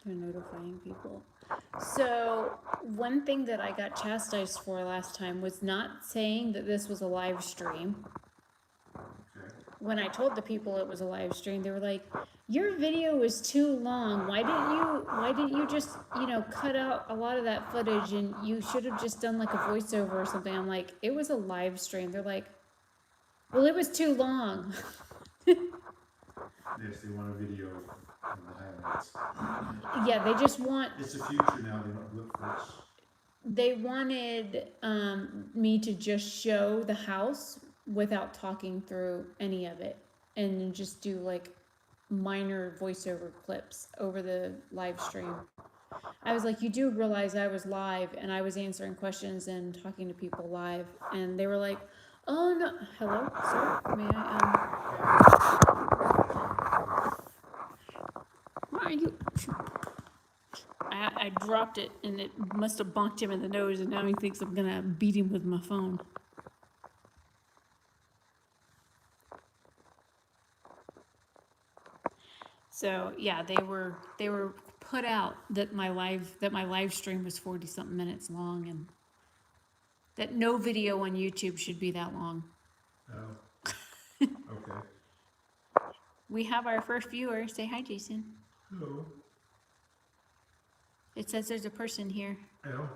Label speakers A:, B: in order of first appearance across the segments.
A: to notifying people. So one thing that I got chastised for last time was not saying that this was a live stream.
B: Okay.
A: When I told the people it was a live stream, they were like, your video was too long. Why didn't you just, cut out a lot of that footage, and you should have just done like a voiceover or something. I'm like, it was a live stream. They're like, well, it was too long.
B: Yes, they want a video of the highlights.
A: Yeah, they just want,
B: It's the future now, they don't look for us.
A: they wanted me to just show the house without talking through any of it, and just do like minor voiceover clips over the live stream. I was like, you do realize I was live and I was answering questions and talking to people live, and they were like, oh no, hello, sir, may why are you? I dropped it and it must have bonked him in the nose, and now he thinks I'm gonna beat him with my phone. So yeah, they were put out that my live stream was 40 something minutes long, and that no video on YouTube should be that long.
B: Oh. Okay.
A: We have our first viewer. Say hi, Jason.
B: Hello.
A: It says there's a person here.
B: Hello.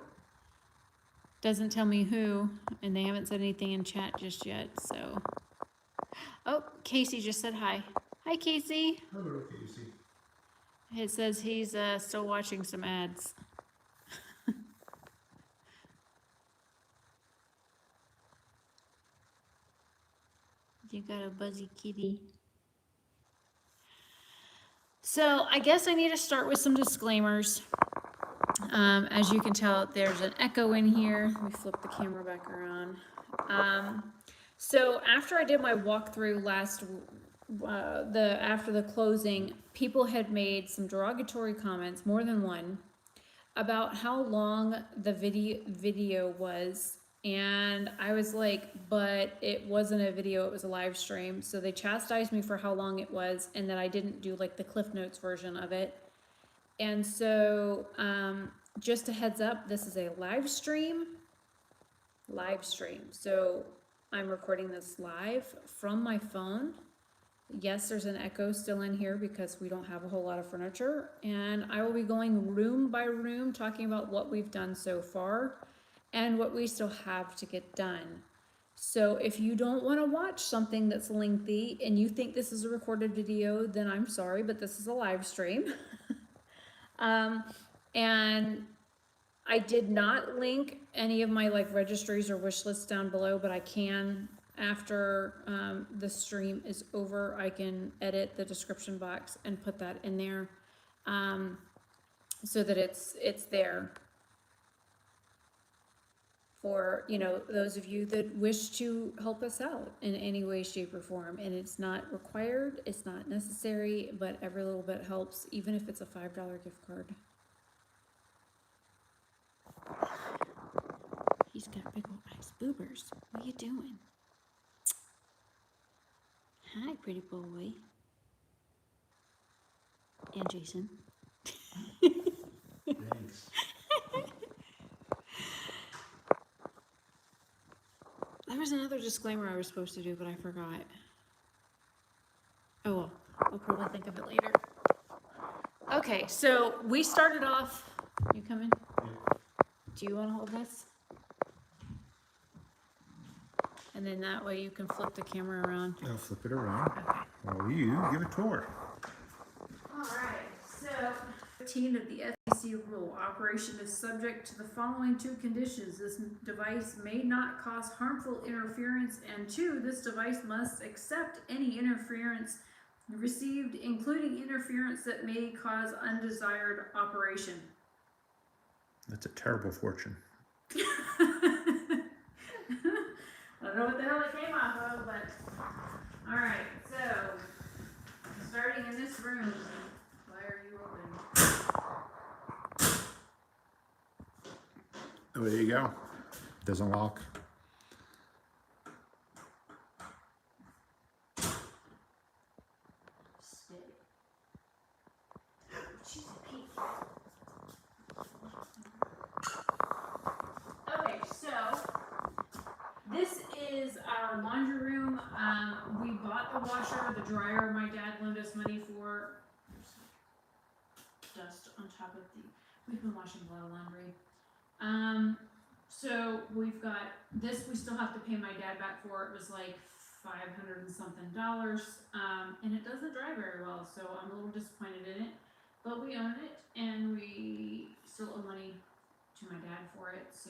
A: Doesn't tell me who, and they haven't said anything in chat just yet, so. Oh, Casey just said hi. Hi, Casey.
B: Hello, Casey.
A: It says he's still watching some ads. You got a buzzy kitty. So I guess I need to start with some disclaimers. As you can tell, there's an echo in here. Let me flip the camera back around. So after I did my walkthrough after the closing, people had made some derogatory comments, more than one, about how long the video was. And I was like, but it wasn't a video, it was a live stream. So they chastised me for how long it was, and that I didn't do like the Cliff Notes version of it. And so just a heads up, this is a live stream. So I'm recording this live from my phone. Yes, there's an echo still in here because we don't have a whole lot of furniture, and I will be going room by room talking about what we've done so far and what we still have to get done. So if you don't want to watch something that's lengthy and you think this is a recorded video, then I'm sorry, but this is a live stream. And I did not link any of my like registries or wish lists down below, but I can, after the stream is over, I can edit the description box and put that in there, so that it's there for, those of you that wish to help us out in any way, shape, or form. And it's not required, it's not necessary, but every little bit helps, even if it's a $5 gift card. He's got big old eyes. Boobers, what are you doing? Hi, pretty boy. And Jason.
B: Thanks.
A: There was another disclaimer I was supposed to do, but I forgot. Oh well, I'll probably think of it later. Okay, so we started off. You coming?
B: Yeah.
A: Do you want to hold this? And then that way you can flip the camera around.
B: I'll flip it around.
A: Okay.
B: Well, you give a tour.
A: All right, so 15 of the FCC rule, operation is subject to the following two conditions. This device may not cause harmful interference, and 2, this device must accept any interference received, including interference that may cause undesired operation.
B: That's a terrible fortune.
A: I don't know what the hell it came off of, but all right, so starting in this room. Why are you open?
B: Oh, there you go. Doesn't lock.
A: Spit. She's a pig. our laundry room, we bought the washer, the dryer my dad loaned us money for. There's dust on top of we've been washing a lot of laundry. So we've got this, we still have to pay my dad back for. It was like $500 and something, and it doesn't dry very well, so I'm a little disappointed in it. But we own it, and we still owe money to my dad for it, so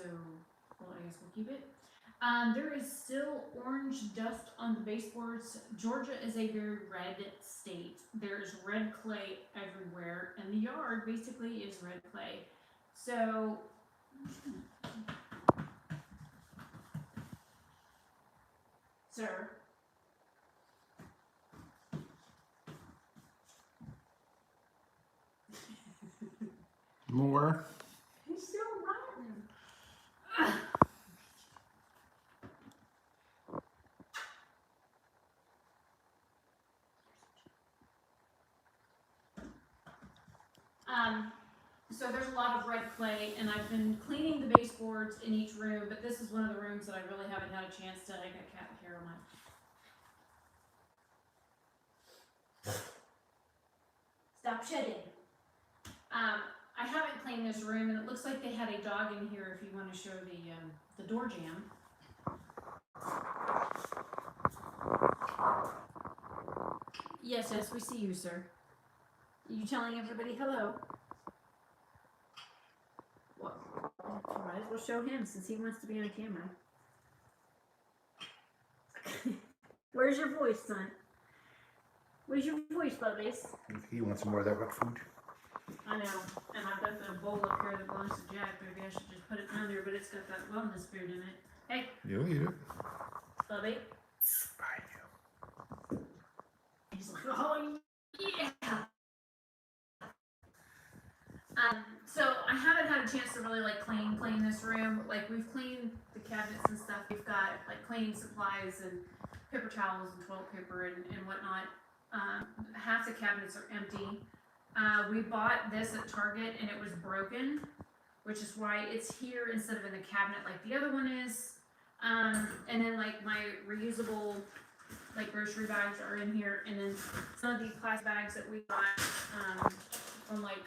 A: well, I guess we'll keep it. There is still orange dust on the baseboards. Georgia is a very red state. There's red clay everywhere, and the yard basically is red clay. So, sir,
B: More.
A: he's still rotten. So there's a lot of red clay, and I've been cleaning the baseboards in each room, but this is one of the rooms that I really haven't had a chance to. I got cat hair on my. Stop shedding. I haven't cleaned this room, and it looks like they had a dog in here. If you want to show the door jamb. Yes, we see you, sir. Are you telling everybody hello? Well, might as well show him since he wants to be on camera. Where's your voice, son? Where's your voice, puppies?
B: He wants some more of that wet food.
A: I know, and I've got the bowl up here that belongs to Jack. Maybe I should just put it down there, but it's got that wellness food in it. Hey,
B: You'll eat it.
A: Bubby.
B: Bye, you.
A: He's like, oh yeah. So I haven't had a chance to really like clean this room. Like we've cleaned the cabinets and stuff. We've got like cleaning supplies and paper towels and toilet paper and whatnot. Half the cabinets are empty. We bought this at Target and it was broken, which is why it's here instead of in the cabinet like the other one is. And then like my reusable like grocery bags are in here, and then some of these plastic bags that we got from like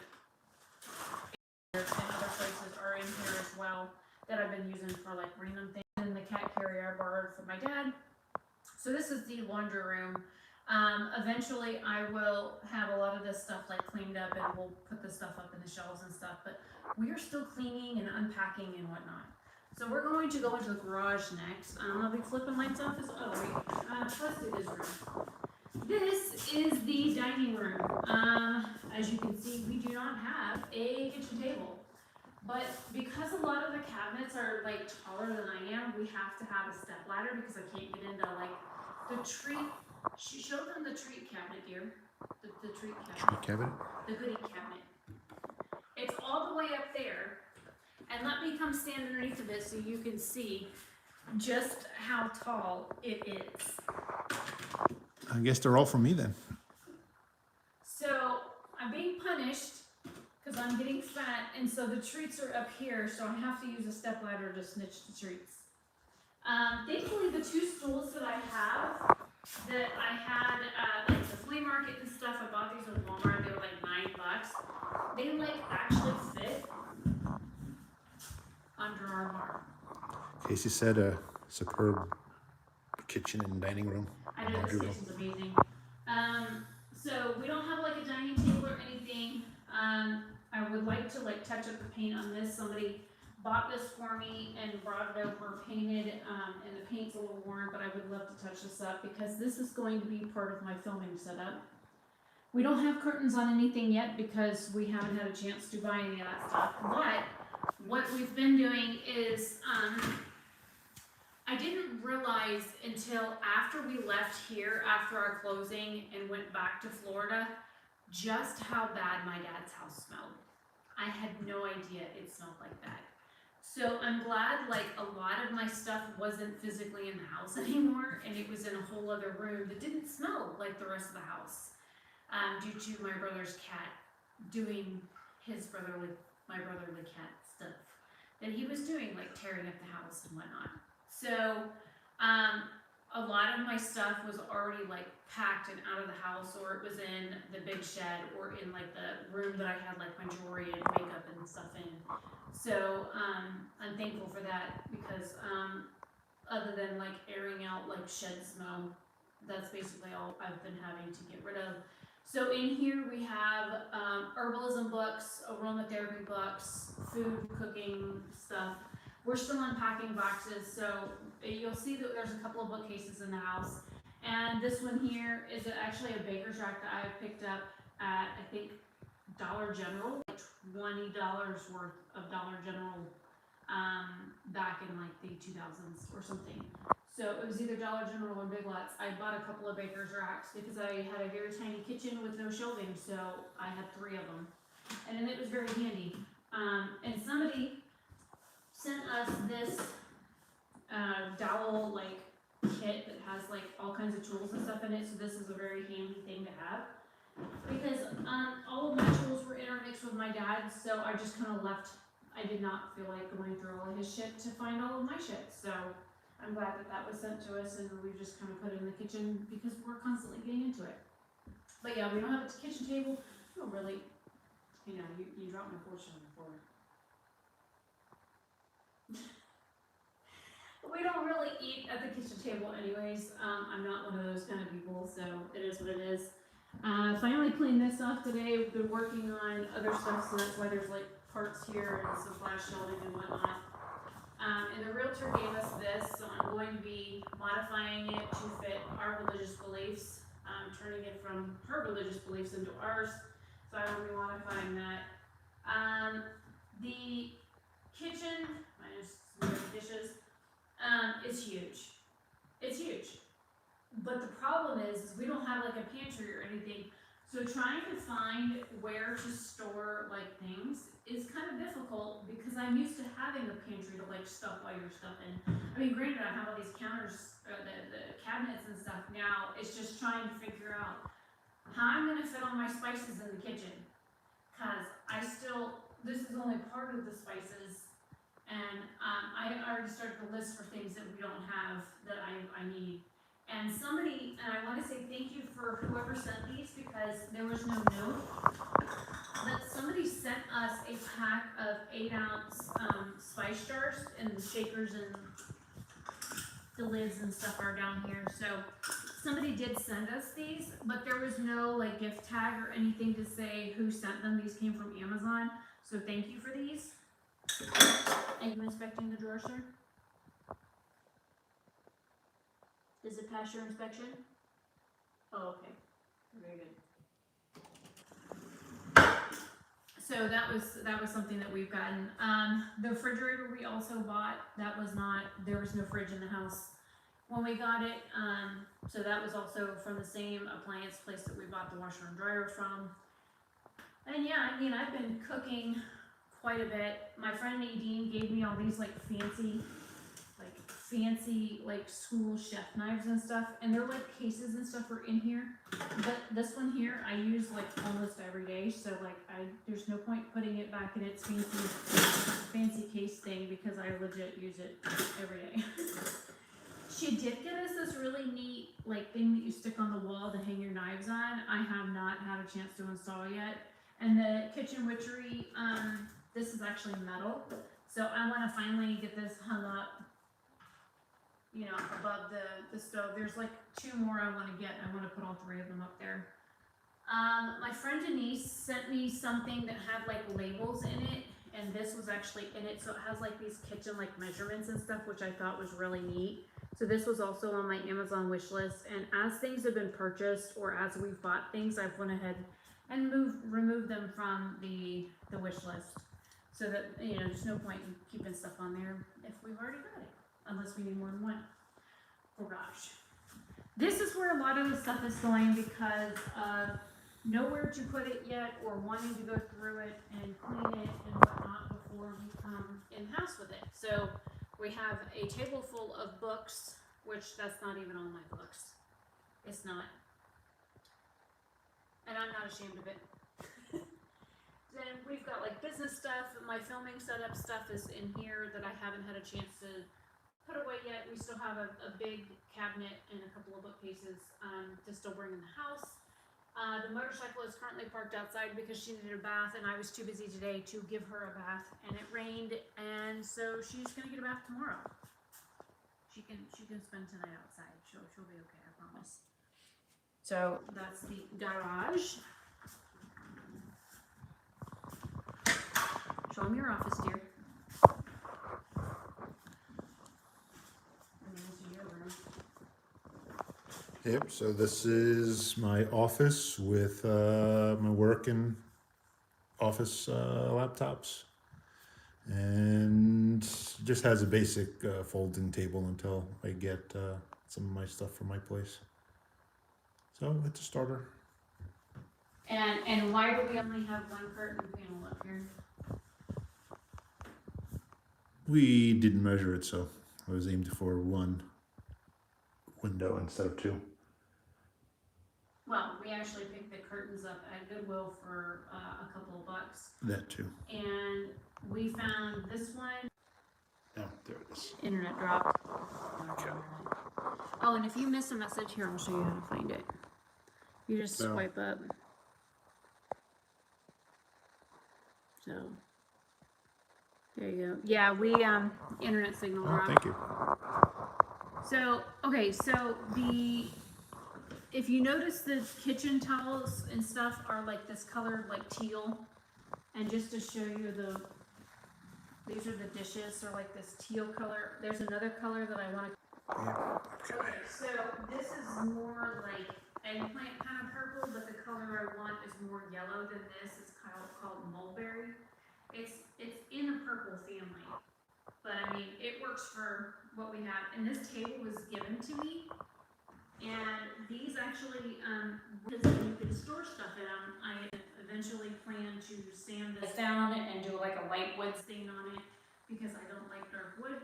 A: and other places are in here as well that I've been using for like random things. And the cat carrier I borrowed from my dad. So this is the laundry room. Eventually I will have a lot of this stuff like cleaned up and we'll put the stuff up in the shelves and stuff, but we are still cleaning and unpacking and whatnot. So we're going to go into the garage next. I'll be flipping lights off as oh wait, let's do this room. This is the dining room. As you can see, we do not have a kitchen table, but because a lot of the cabinets are like taller than I am, we have to have a step ladder because I can't get into like the treat. Show them the treat cabinet, dear. The treat cabinet.
B: Treat cabinet?
A: The goodie cabinet. It's all the way up there. And let me come stand underneath of it so you can see just how tall it is.
B: I guess they're all for me then.
A: So I'm being punished because I'm getting fat, and so the treats are up here, so I have to use a step ladder to snitch the treats. Thankfully, the two stools that I have, that I had like the flea market and stuff, I bought these at Walmart. They were like $9. They like actually fit under our bar.
B: Casey said a superb kitchen and dining room.
A: I know this kitchen's amazing. So we don't have like a dining table or anything. I would like to like touch up the paint on this. Somebody bought this for me and brought it over painted, and the paint's a little worn, but I would love to touch this up because this is going to be part of my filming setup. We don't have curtains on anything yet because we haven't had a chance to buy any of that stuff, but what we've been doing is, I didn't realize until after we left here, after our closing and went back to Florida, just how bad my dad's house smelled. I had no idea it smelled like that. So I'm glad like a lot of my stuff wasn't physically in the house anymore, and it was in a whole other room that didn't smell like the rest of the house, due to my brother's cat doing my brotherly cat stuff that he was doing, like tearing up the house and whatnot. So a lot of my stuff was already like packed and out of the house, or it was in the big shed, or in like the room that I had like my jewelry and makeup and stuff in. So I'm thankful for that, because other than like airing out like shed smell, that's basically all I've been having to get rid of. So in here we have herbalism books, aromatherapy books, food cooking stuff. We're still unpacking boxes, so you'll see that there's a couple of bookcases in the house. And this one here is actually a baker's rack that I picked up at, I think, Dollar General, like $20 worth of Dollar General back in like the 2000s or something. So it was either Dollar General or Big Lots. I bought a couple of baker's racks because I had a very tiny kitchen with no shelving, so I had 3 of them. And then it was very handy. And somebody sent us this dowel like kit that has like all kinds of tools and stuff in it, so this is a very handy thing to have. Because all of my tools were intermixed with my dad's, so I just kind of left. I did not feel like going through all of his shit to find all of my shit, so I'm glad that that was sent to us, and we just kind of put it in the kitchen because we're constantly getting into it. But yeah, we don't have a kitchen table. We don't really, you know, you dropped my fortune on the floor. We don't really eat at the kitchen table anyways. I'm not one of those kind of people, so it is what it is. Finally cleaned this off today. We've been working on other stuff, so that's why there's like parts here and some flash shelving and whatnot. And the realtor gave us this, so I'm going to be modifying it to fit our religious beliefs, turning it from her religious beliefs into ours. So I will be modifying that. The kitchen, minus some dirty dishes, is huge. It's huge. But the problem is we don't have like a pantry or anything. So trying to find where to store like things is kind of difficult, because I'm used to having a pantry to like stuff all your stuff in. I mean, granted, I have all these counters, the cabinets and stuff now. It's just trying to figure out how I'm gonna fit all my spices in the kitchen. Cause this is only part of the spices, and I already started the list for things that we don't have that I need. And I want to say thank you for whoever sent these, because there was no note, but somebody sent us a pack of 8-ounce spice jars, and the shakers and the lids and stuff are down here. So somebody did send us these, but there was no like gift tag or anything to say who sent them. These came from Amazon, so thank you for these. Are you inspecting the drawer, sir? Does it pass your inspection? Oh, okay. Very good. So that was something that we've gotten. The refrigerator we also bought, there was no fridge in the house when we got it. So that was also from the same appliance place that we bought the washer and dryer from. And yeah, I mean, I've been cooking quite a bit. My friend Nadine gave me all these like fancy school chef knives and stuff, and they're like cases and stuff are in here, but this one here I use like almost every day, so like there's no point putting it back in its fancy case thing, because I legit use it every day. She did get us this really neat like thing that you stick on the wall to hang your knives on. I have not had a chance to install yet. And the kitchen witchery, this is actually metal, so I want to finally get this hung up, you know, above the stove. There's like 2 more I want to get. I want to put all 3 of them up there. My friend Denise sent me something that had like labels in it, and this was actually in it, so it has like these kitchen like measurements and stuff, which I thought was really neat. So this was also on my Amazon wish list, and as things have been purchased or as we've bought things, I've went ahead and removed them from the wish list, so that, you know, there's no point in keeping stuff on there if we've already got it, unless we need more than one. Oh gosh. This is where a lot of the stuff is going, because of nowhere to put it yet, or wanting to go through it and clean it and whatnot before we come in-house with it. So we have a table full of books, which that's not even on my books. It's not. And I'm not ashamed of it. Then we've got like business stuff. My filming setup stuff is in here that I haven't had a chance to put away yet. We still have a big cabinet and a couple of bookcases to still bring in the house. The motorcycle is currently parked outside because she needed a bath, and I was too busy today to give her a bath, and it rained, and so she's gonna get a bath tomorrow. She can spend tonight outside. She'll be okay, I promise. So that's the garage. Show them your office, dear. And this is your room.
B: Yep, so this is my office with my work and office laptops. And just has a basic folding table until I get some of my stuff from my place. So it's a starter.
A: And why do we only have one curtain panel up here?
B: We didn't measure it, so I was aimed for one window instead of two.
A: Well, we actually picked the curtains up at Goodwill for a couple of bucks.
B: That too.
A: And we found this one.
B: Oh, there it is.
A: Internet dropped.
B: Okay.
A: Oh, and if you miss a message, here, I'll show you how to find it. You just
B: No.
A: swipe up. So, there you go. Yeah, we, internet signal
B: Oh,
A: dropped.
B: thank you.
A: So, okay, so if you notice the kitchen towels and stuff are like this color, like teal. And just to show you these are the dishes, so like this teal color. There's another color that I want to.
B: Yeah.
A: Okay, so this is more like eggplant kind of purple, but the color I want is more yellow than this. It's called mulberry. It's in the purple family, but I mean it works for what we have. And this table was given to me, and these actually because you can store stuff in them. I eventually plan to sand this down and do like a white wood stain on it because I don't like dark wood.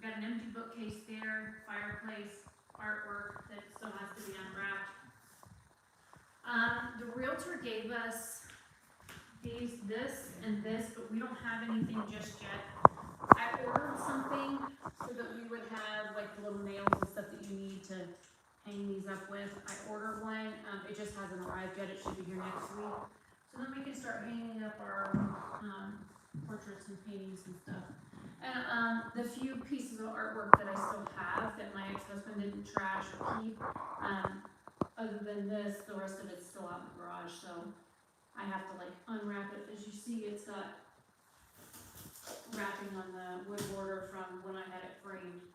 A: Got an empty bookcase there, fireplace, artwork that still has to be unwrapped. The realtor gave us this and this, but we don't have anything just yet. I ordered something so that we would have like the little nails and stuff that you need to hang these up with. I ordered one, it just hasn't arrived yet, it should be here next week. So then we can start hanging up our portraits and paintings and stuff. And the few pieces of artwork that I still have that my ex-husband didn't trash or keep, other than this, the rest of it's still out in the garage, so I have to like unwrap it. As you see, it's got wrapping on the wood border from when I had it framed.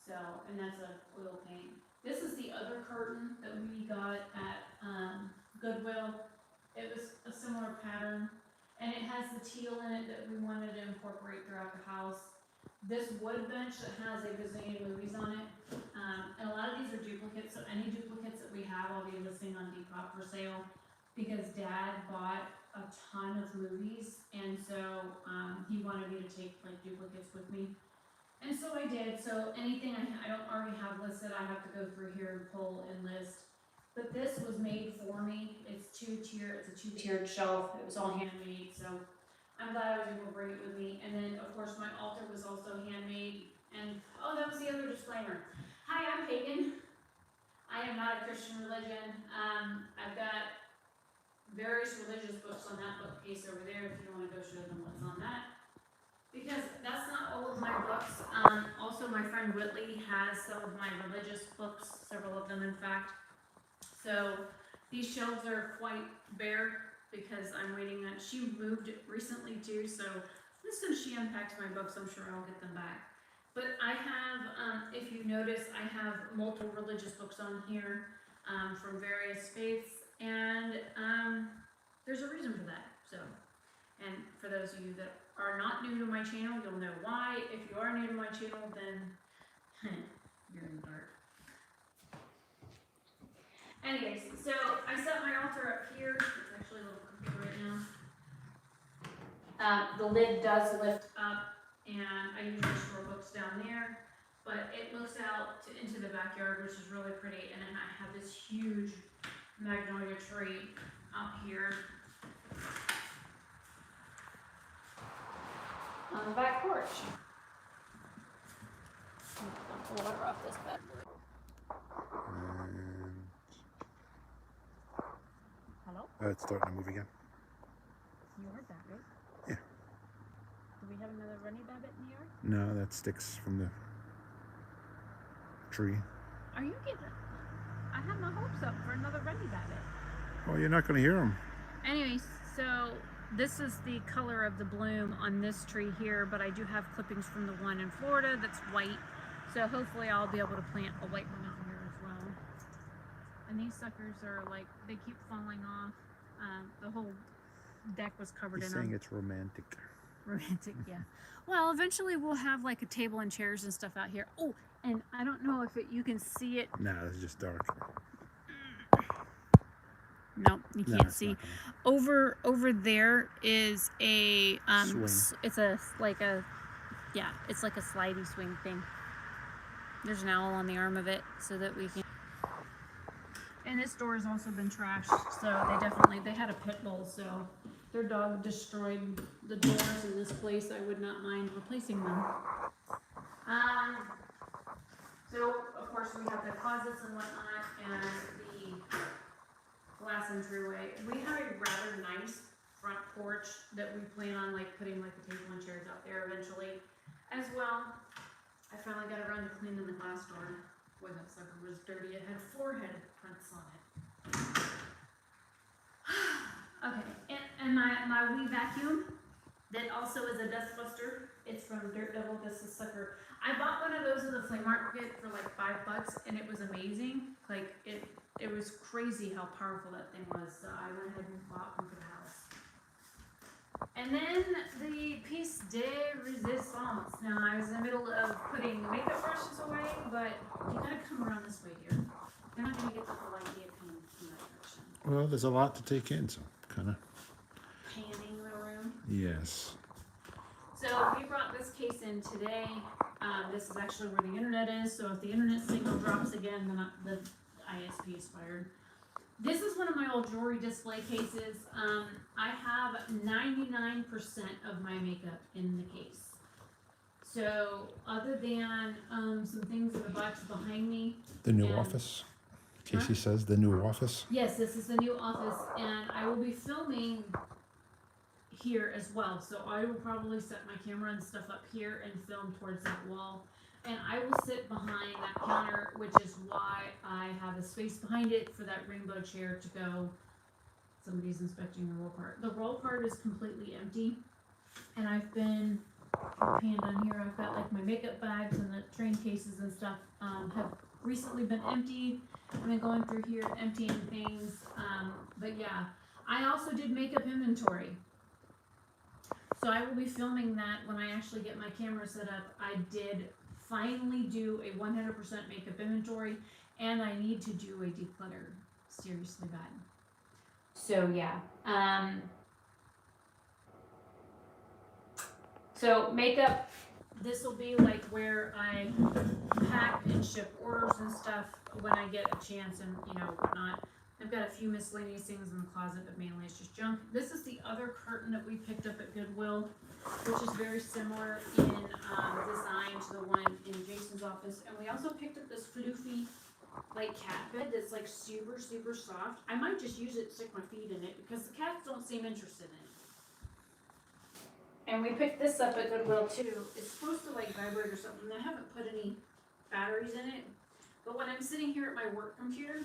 A: So, and that's a oil paint. This is the other curtain that we got at Goodwill. It was a similar pattern. And it has the teal in it that we wanted to incorporate throughout the house. This wood bench that has a gazillion movies on it. And a lot of these are duplicates, so any duplicates that we have, I'll be listing on Depop for sale. Because Dad bought a ton of movies, and so he wanted me to take like duplicates with me. And so I did, so anything I don't already have listed, I have to go through here and pull and list. But this was made for me. It's a two-tiered shelf. It was all handmade, so I'm glad I was able to bring it with me. And then, of course, my altar was also handmade. And, oh, that was the other disclaimer. Hi, I'm pagan. I am not a Christian religion. I've got various religious books on that bookcase over there if you want to go show them what's on that. Because that's not all of my books. Also, my friend Whitley has some of my religious books, several of them, in fact. So these shelves are quite bare because I'm waiting on, she moved recently too, so as soon as she unpacks my books, I'm sure I'll get them back. But I have, if you notice, I have multiple religious books on here from various faiths, and there's a reason for that. So, and for those of you that are not new to my channel, you'll know why. If you are new to my channel, then you're in the dark. Anyways, so I set my altar up here. It's actually a little crooked right now. The lid does lift up, and I usually store books down there, but it looks out into the backyard, which is really pretty, and then I have this huge magnolia tree out here on the back porch. water off this bed.
B: And
A: Hello?
B: it's starting to move again.
A: You heard that, right?
B: Yeah.
A: Do we have another runny babbit in the yard?
B: No, that sticks from the tree.
A: Are you kidding? I have my hopes up for another runny babbit.
B: Well, you're not going to hear them.
A: Anyways, so this is the color of the bloom on this tree here, but I do have clippings from the one in Florida that's white. So hopefully I'll be able to plant a white one out here as well. And these suckers are like, they keep falling off. The whole deck was covered
B: He's
A: in them.
B: saying it's romantic.
A: Romantic, yeah. Well, eventually we'll have like a table and chairs and stuff out here. Oh, and I don't know if you can see it.
B: No, it's just dark.
A: Nope, you
B: No,
A: can't
B: it's
A: see.
B: not gonna.
A: Over there is a
B: Swing.
A: it's like a slidey swing thing. There's an owl on the arm of it so that we can. And this door has also been trashed, so they had a pit bull, so their dog destroyed the doors in this place. I would not mind replacing them. So of course we have the closets and whatnot, and the glass entryway. We have a rather nice front porch that we plan on like putting like the table and chairs out there eventually as well. I finally got around to cleaning the glass door. Boy, that sucker was dirty. It had forehead prints on it. Okay, and my wee vacuum that also is a dust buster. It's from Dirt Devil. This is sucker. I bought one of those at the flea market for like $5 and it was amazing. Like it was crazy how powerful that thing was. So I went ahead and bought one for the house. And then the piece de resistance. Now I was in the middle of putting the makeup brushes away, but you gotta come around this way here. You're not gonna get the whole idea coming from that direction.
B: Well, there's a lot to take in, so kind of.
A: Panning the room.
B: Yes.
A: So we brought this case in today. This is actually where the internet is. So if the internet signal drops again, then the ISP is fired. This is one of my old jewelry display cases. I have 99% of my makeup in the case. So other than some things in the box behind me.
B: The new
A: and-
B: office. Casey says the new office.
A: Yes, this is the new office, and I will be filming here as well. So I will probably set my camera and stuff up here and film towards that wall. And I will sit behind that counter, which is why I have a space behind it for that rainbow chair to go. Somebody's inspecting the roll cart. The roll cart is completely empty. And I've been panned on here. I've got like my makeup bags and the train cases and stuff have recently been emptied. I've been going through here emptying things. But yeah, I also did makeup inventory. So I will be filming that when I actually get my camera set up. I did finally do a 100% makeup inventory, and I need to do a declutter seriously bad. So yeah, so makeup, this will be like where I pack and ship orders and stuff when I get a chance and whatnot. I've got a few miscellaneous things in the closet, but mainly it's just junk. This is the other curtain that we picked up at Goodwill, which is very similar in design to the one in Jason's office. And we also picked up this floofy like cat bed that's like super, super soft. I might just use it to stick my feet in it because the cats don't seem interested in it. And we picked this up at Goodwill too. It's supposed to like vibrate or something. I haven't put any batteries in it. But when I'm sitting here at my work computer,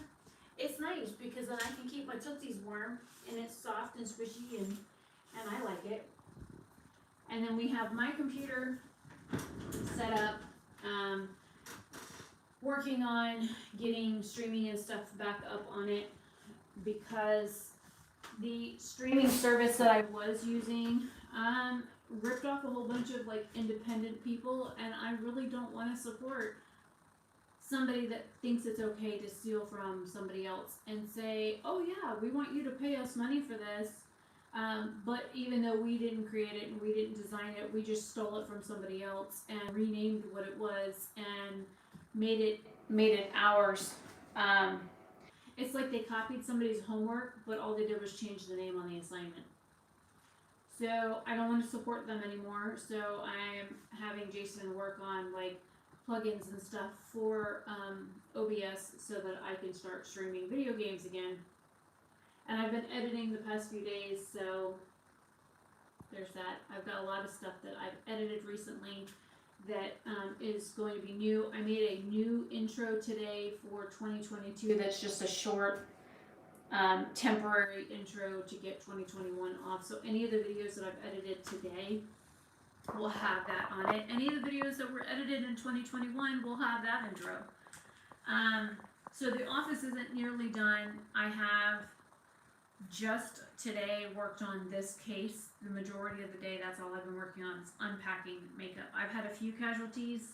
A: it's nice because then I can keep my tootsies warm and it's soft and squishy and I like it. And then we have my computer set up, working on getting streaming and stuff back up on it because the streaming service that I was using ripped off a whole bunch of like independent people, and I really don't want to support somebody that thinks it's okay to steal from somebody else and say, oh yeah, we want you to pay us money for this, but even though we didn't create it and we didn't design it, we just stole it from somebody else and renamed what it was and made it ours. It's like they copied somebody's homework, but all they did was change the name on the assignment. So I don't want to support them anymore, so I am having Jason work on like plugins and stuff for OBS so that I can start streaming video games again. And I've been editing the past few days, so there's that. I've got a lot of stuff that I've edited recently that is going to be new. I made a new intro today for 2022 that's just a short temporary intro to get 2021 off. So any of the videos that I've edited today will have that on it. Any of the videos that were edited in 2021 will have that intro. So the office isn't nearly done. I have just today worked on this case. The majority of the day, that's all I've been working on is unpacking makeup. I've had a few casualties.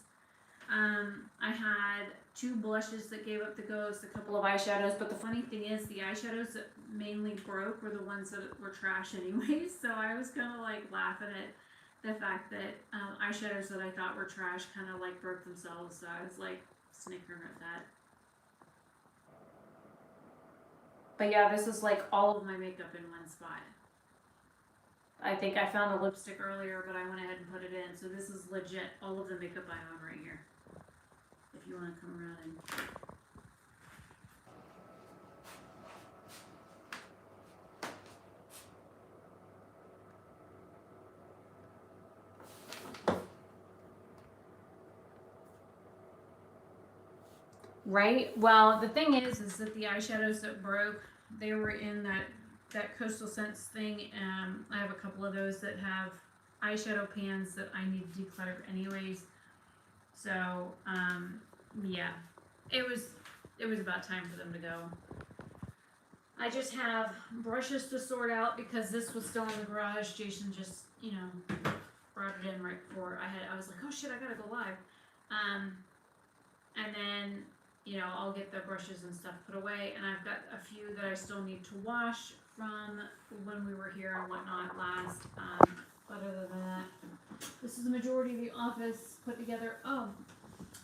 A: I had 2 blushes that gave up the ghost, a couple of eyeshadows, but the funny thing is the eyeshadows that mainly broke were the ones that were trash anyways, so I was kind of like laughing at the fact that eyeshadows that I thought were trash kind of like broke themselves, so I was like snickering at that. But yeah, this is like all of my makeup in one spot. I think I found a lipstick earlier, but I went ahead and put it in, so this is legit all of the makeup I own right here. If you want to come around and... Right? Well, the thing is that the eyeshadows that broke, they were in that Coastal Scents thing. I have a couple of those that have eyeshadow pans that I need to declutter anyways. So, yeah, it was about time for them to go. I just have brushes to sort out because this was still in the garage. Jason just, you know, brought it in right before I was like, oh shit, I gotta go live. And then, you know, I'll get the brushes and stuff put away, and I've got a few that I still need to wash from when we were here and whatnot last. But other than that, this is the majority of the office put together. Oh,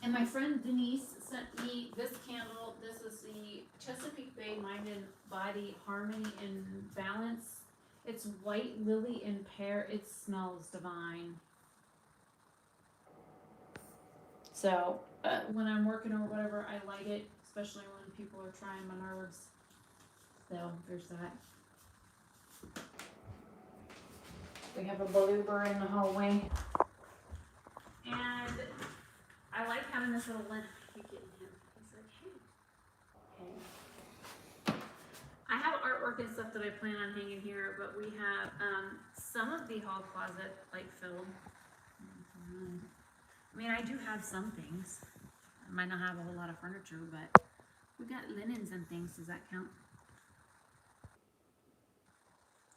A: and my friend Denise sent me this candle. This is the Chesapeake Bay Mind and Body Harmony and Balance. It's white lily and pear. It smells divine. So when I'm working or whatever, I light it, especially when people are trying my nerves. So there's that. We have a Baloober in the hallway. And I like having this little lid. Keep getting him. He's like, hey. Okay. I have artwork and stuff that I plan on hanging here, but we have some of the hall closet like filled. I mean, I do have some things. I might not have a whole lot of furniture, but we got linens and things. Does that count?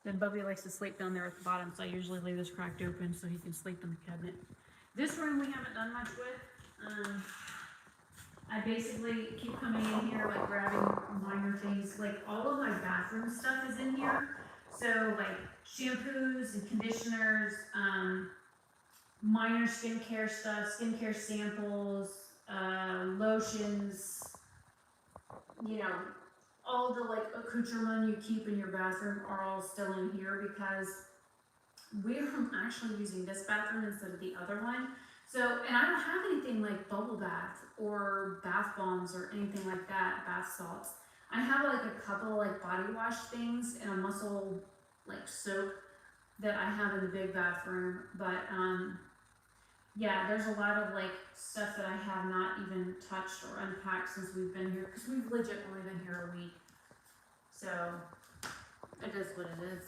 A: Then Bubby likes to sleep down there at the bottom, so I usually leave this cracked open so he can sleep in the cabinet. This room we haven't done much with. I basically keep coming in here, like grabbing minor things. Like all of my bathroom stuff is in here. So like shampoos and conditioners, minor skincare stuff, skincare samples, lotions, you know, all the like accoutrement you keep in your bathroom are all still in here because we're actually using this bathroom instead of the other one. So, and I don't have anything like bubble bath or bath bombs or anything like that, bath salts. I have like a couple like body wash things and a muscle like soap that I have in the big bathroom, but yeah, there's a lot of like stuff that I have not even touched or unpacked since we've been here, because we've legit only been here a week. So it is what it is.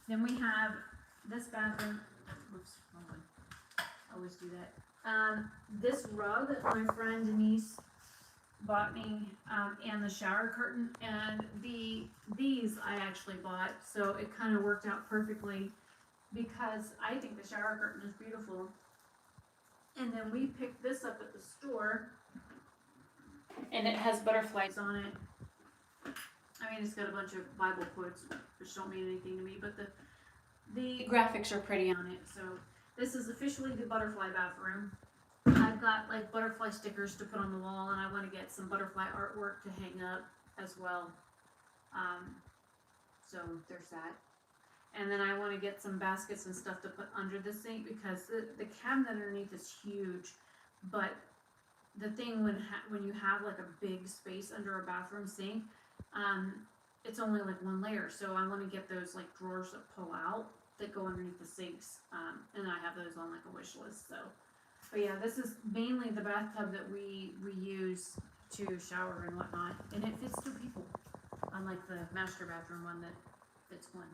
A: Then we have this bathroom. Whoops, wrong one. I always do that. This rug that my friend Denise bought me, and the shower curtain, and these I actually bought, so it kind of worked out perfectly because I think the shower curtain is beautiful. And then we picked this up at the store, and it has butterflies on it. I mean, it's got a bunch of Bible quotes, which don't mean anything to me, but the graphics are pretty on it. So this is officially the butterfly bathroom. I've got like butterfly stickers to put on the wall, and I want to get some butterfly artwork to hang up as well. So there's that. And then I want to get some baskets and stuff to put under the sink because the cabinet underneath is huge, but the thing when you have like a big space under a bathroom sink, it's only like one layer. So I want to get those like drawers that pull out that go underneath the sinks, and I have those on like a wish list. So, but yeah, this is mainly the bathtub that we use to shower and whatnot, and it fits 2 people, unlike the master bathroom one that fits 1.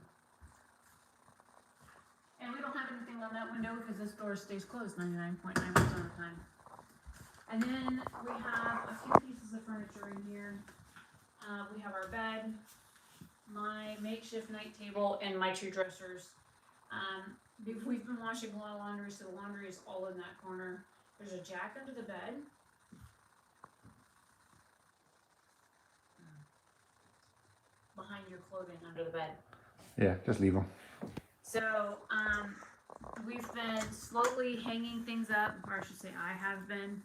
A: And we don't have anything on that window because this door stays closed 99.9% of the time. And then we have a few pieces of furniture in here. We have our bed, my makeshift night table, and my 2 dressers. We've been washing a lot of laundry, so the laundry is all in that corner. There's a jack under the bed. Behind your clothing under the bed.
B: Yeah, just leave them.
A: So, we've been slowly hanging things up, or I should say I have been.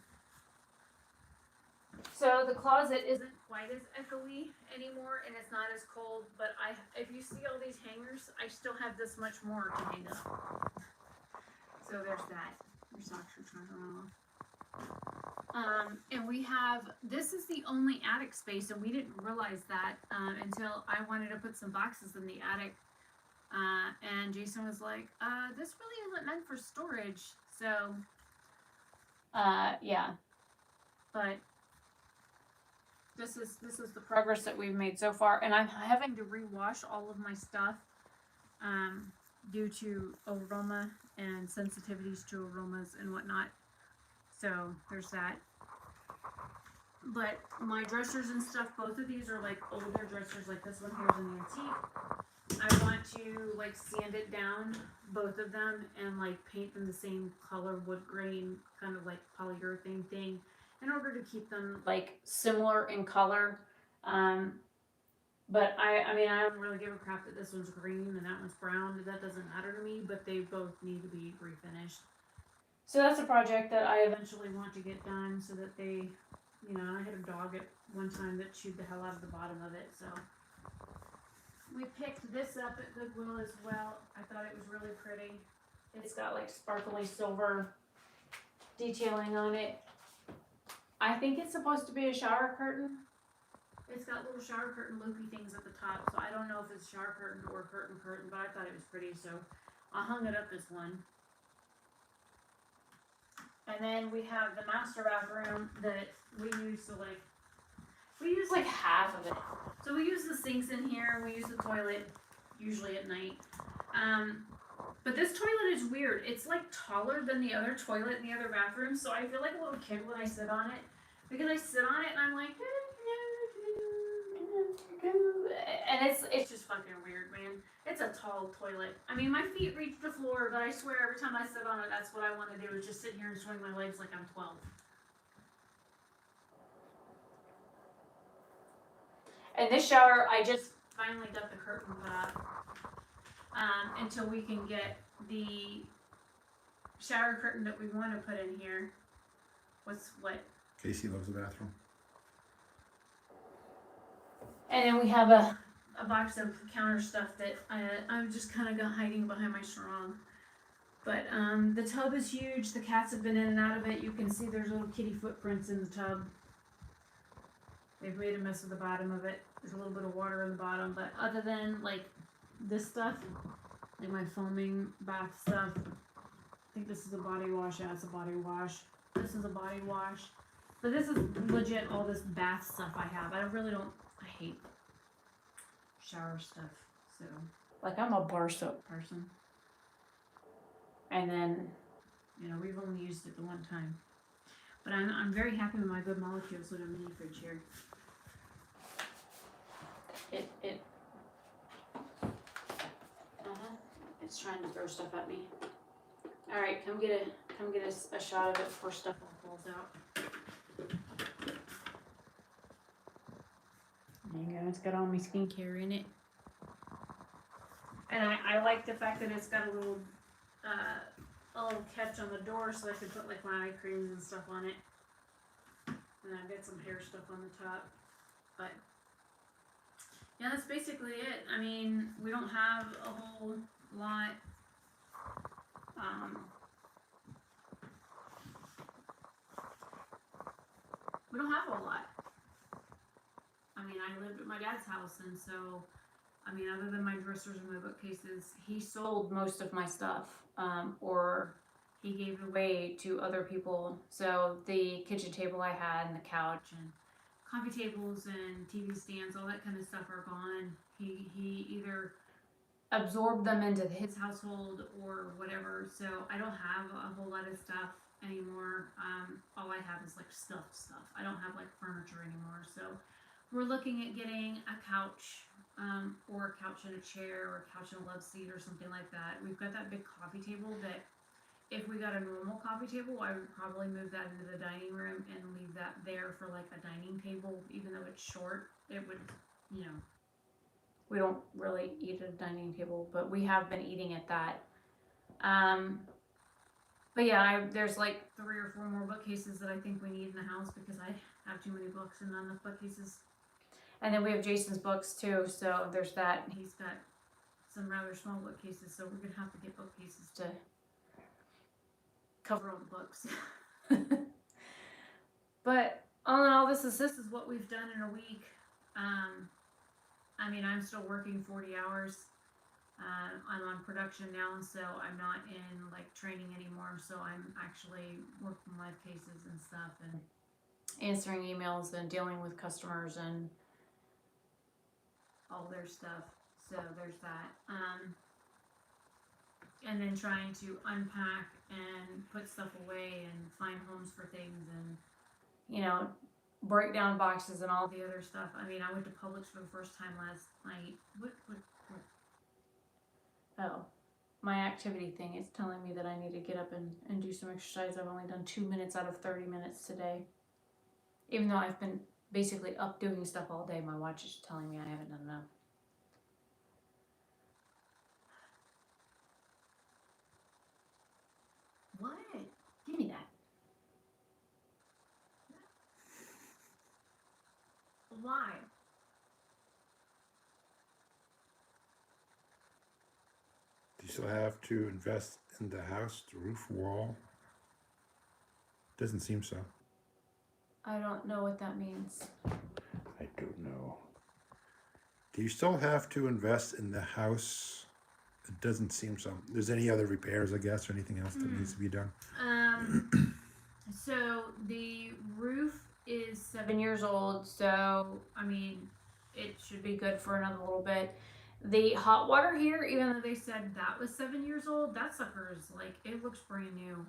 A: So the closet isn't quite as echoey anymore, and it's not as cold, but if you see all these hangers, I still have this much more to hang up. So there's that. Your socks are trying to run off. And we have, this is the only attic space, and we didn't realize that until I wanted to put some boxes in the attic. And Jason was like, this really isn't meant for storage. So, yeah. But this is the progress that we've made so far. And I'm having to rewash all of my stuff due to aroma and sensitivities to aromas and whatnot. So there's that. But my dressers and stuff, both of these are like older dressers, like this one here is an antique. I want to like sand it down, both of them, and like paint them the same color, wood grain, kind of like polyurethane thing, in order to keep them like similar in color. But I mean, I don't really give a crap that this one's green and that one's brown. That doesn't matter to me, but they both need to be refinished. So that's a project that I eventually want to get done so that they, you know, I had a dog at one time that chewed the hell out of the bottom of it, so. We picked this up at Goodwill as well. I thought it was really pretty. It's got like sparkly silver detailing on it. I think it's supposed to be a shower curtain. It's got little shower curtain loopy things at the top, so I don't know if it's shower curtain or curtain, but I thought it was pretty, so I hung it up as one. And then we have the master bathroom that we use to like, we use like half of it. So we use the sinks in here, and we use the toilet, usually at night. But this toilet is weird. It's like taller than the other toilet in the other bathroom, so I feel like a little kid when I sit on it. Because I sit on it and I'm like, and it's just fucking weird, man. It's a tall toilet. I mean, my feet reach the floor, but I swear every time I sit on it, that's what I want to do, is just sit here and swing my legs like I'm 12. And this shower, I just finally got the curtain put up until we can get the shower curtain that we want to put in here. What?
B: Casey loves the bathroom.
A: And then we have a box of counter stuff that I'm just kind of hiding behind my sarong. But the tub is huge. The cats have been in and out of it. You can see there's little kitty footprints in the tub. They've made a mess of the bottom of it. There's a little bit of water in the bottom, but other than like this stuff, like my foaming bath stuff, I think this is a body wash. Yeah, it's a body wash. This is a body wash. But this is legit all this bath stuff I have. I hate shower stuff. So, like, I'm a bar soap person. And then, you know, we've only used it the one time. But I'm very happy with my Good Molecules little mini fridge here. It's trying to throw stuff at me. All right, come get a shot of it before stuff all falls out. There you go. It's got all my skincare in it, and I like the fact that it's got a little catch on the door, so I can put like my eye creams and stuff on it. And I've got some hair stuff on the top, but yeah, that's basically it. I mean, we don't have a whole lot. we don't have a lot. I mean, I lived at my dad's house, and so, I mean, other than my dressers and my bookcases, he sold most of my stuff, or he gave it away to other people. So the kitchen table I had, and the couch, and coffee tables, and TV stands, all that kind of stuff are gone. He either absorbed them into his household or whatever. So I don't have a whole lot of stuff anymore. All I have is like stuff. I don't have like furniture anymore. So we're looking at getting a couch, or a couch and a chair, or a couch and a love seat, or something like that. We've got that big coffee table that, if we got a normal coffee table, I would probably move that into the dining room and leave that there for like a dining table. Even though it's short, it would, you know, we don't really eat at a dining table, but we have been eating at that. But yeah, there's like 3 or 4 more bookcases that I think we need in the house because I have too many books and not enough bookcases. And then we have Jason's books too, so there's that. He's got some rather small bookcases, so we're gonna have to get bookcases to cover all the books. But all in all, this is what we've done in a week. I mean, I'm still working 40 hours. I'm on production now, so I'm not in like training anymore. So I'm actually working live cases and stuff, and answering emails and dealing with customers and all their stuff. So there's that. And then trying to unpack and put stuff away and find homes for things, and, you know, break down boxes and all the other stuff. I mean, I went to Publix for the first time last night. What? Oh, my activity thing is telling me that I need to get up and do some exercise. I've only done 2 minutes out of 30 minutes today. Even though I've been basically up doing stuff all day, my watch is telling me I haven't done enough. What? Give me that. Why?
B: Do you still have to invest in the house, the roof, wall? Doesn't seem so.
A: I don't know what that means.
B: I don't know. Do you still have to invest in the house? It doesn't seem so. There's any other repairs, I guess, or anything else that needs to be done?
A: So the roof is 7 years old, so I mean, it should be good for another little bit. The hot water here, even though they said that was 7 years old, that sucker is like, it looks brand new,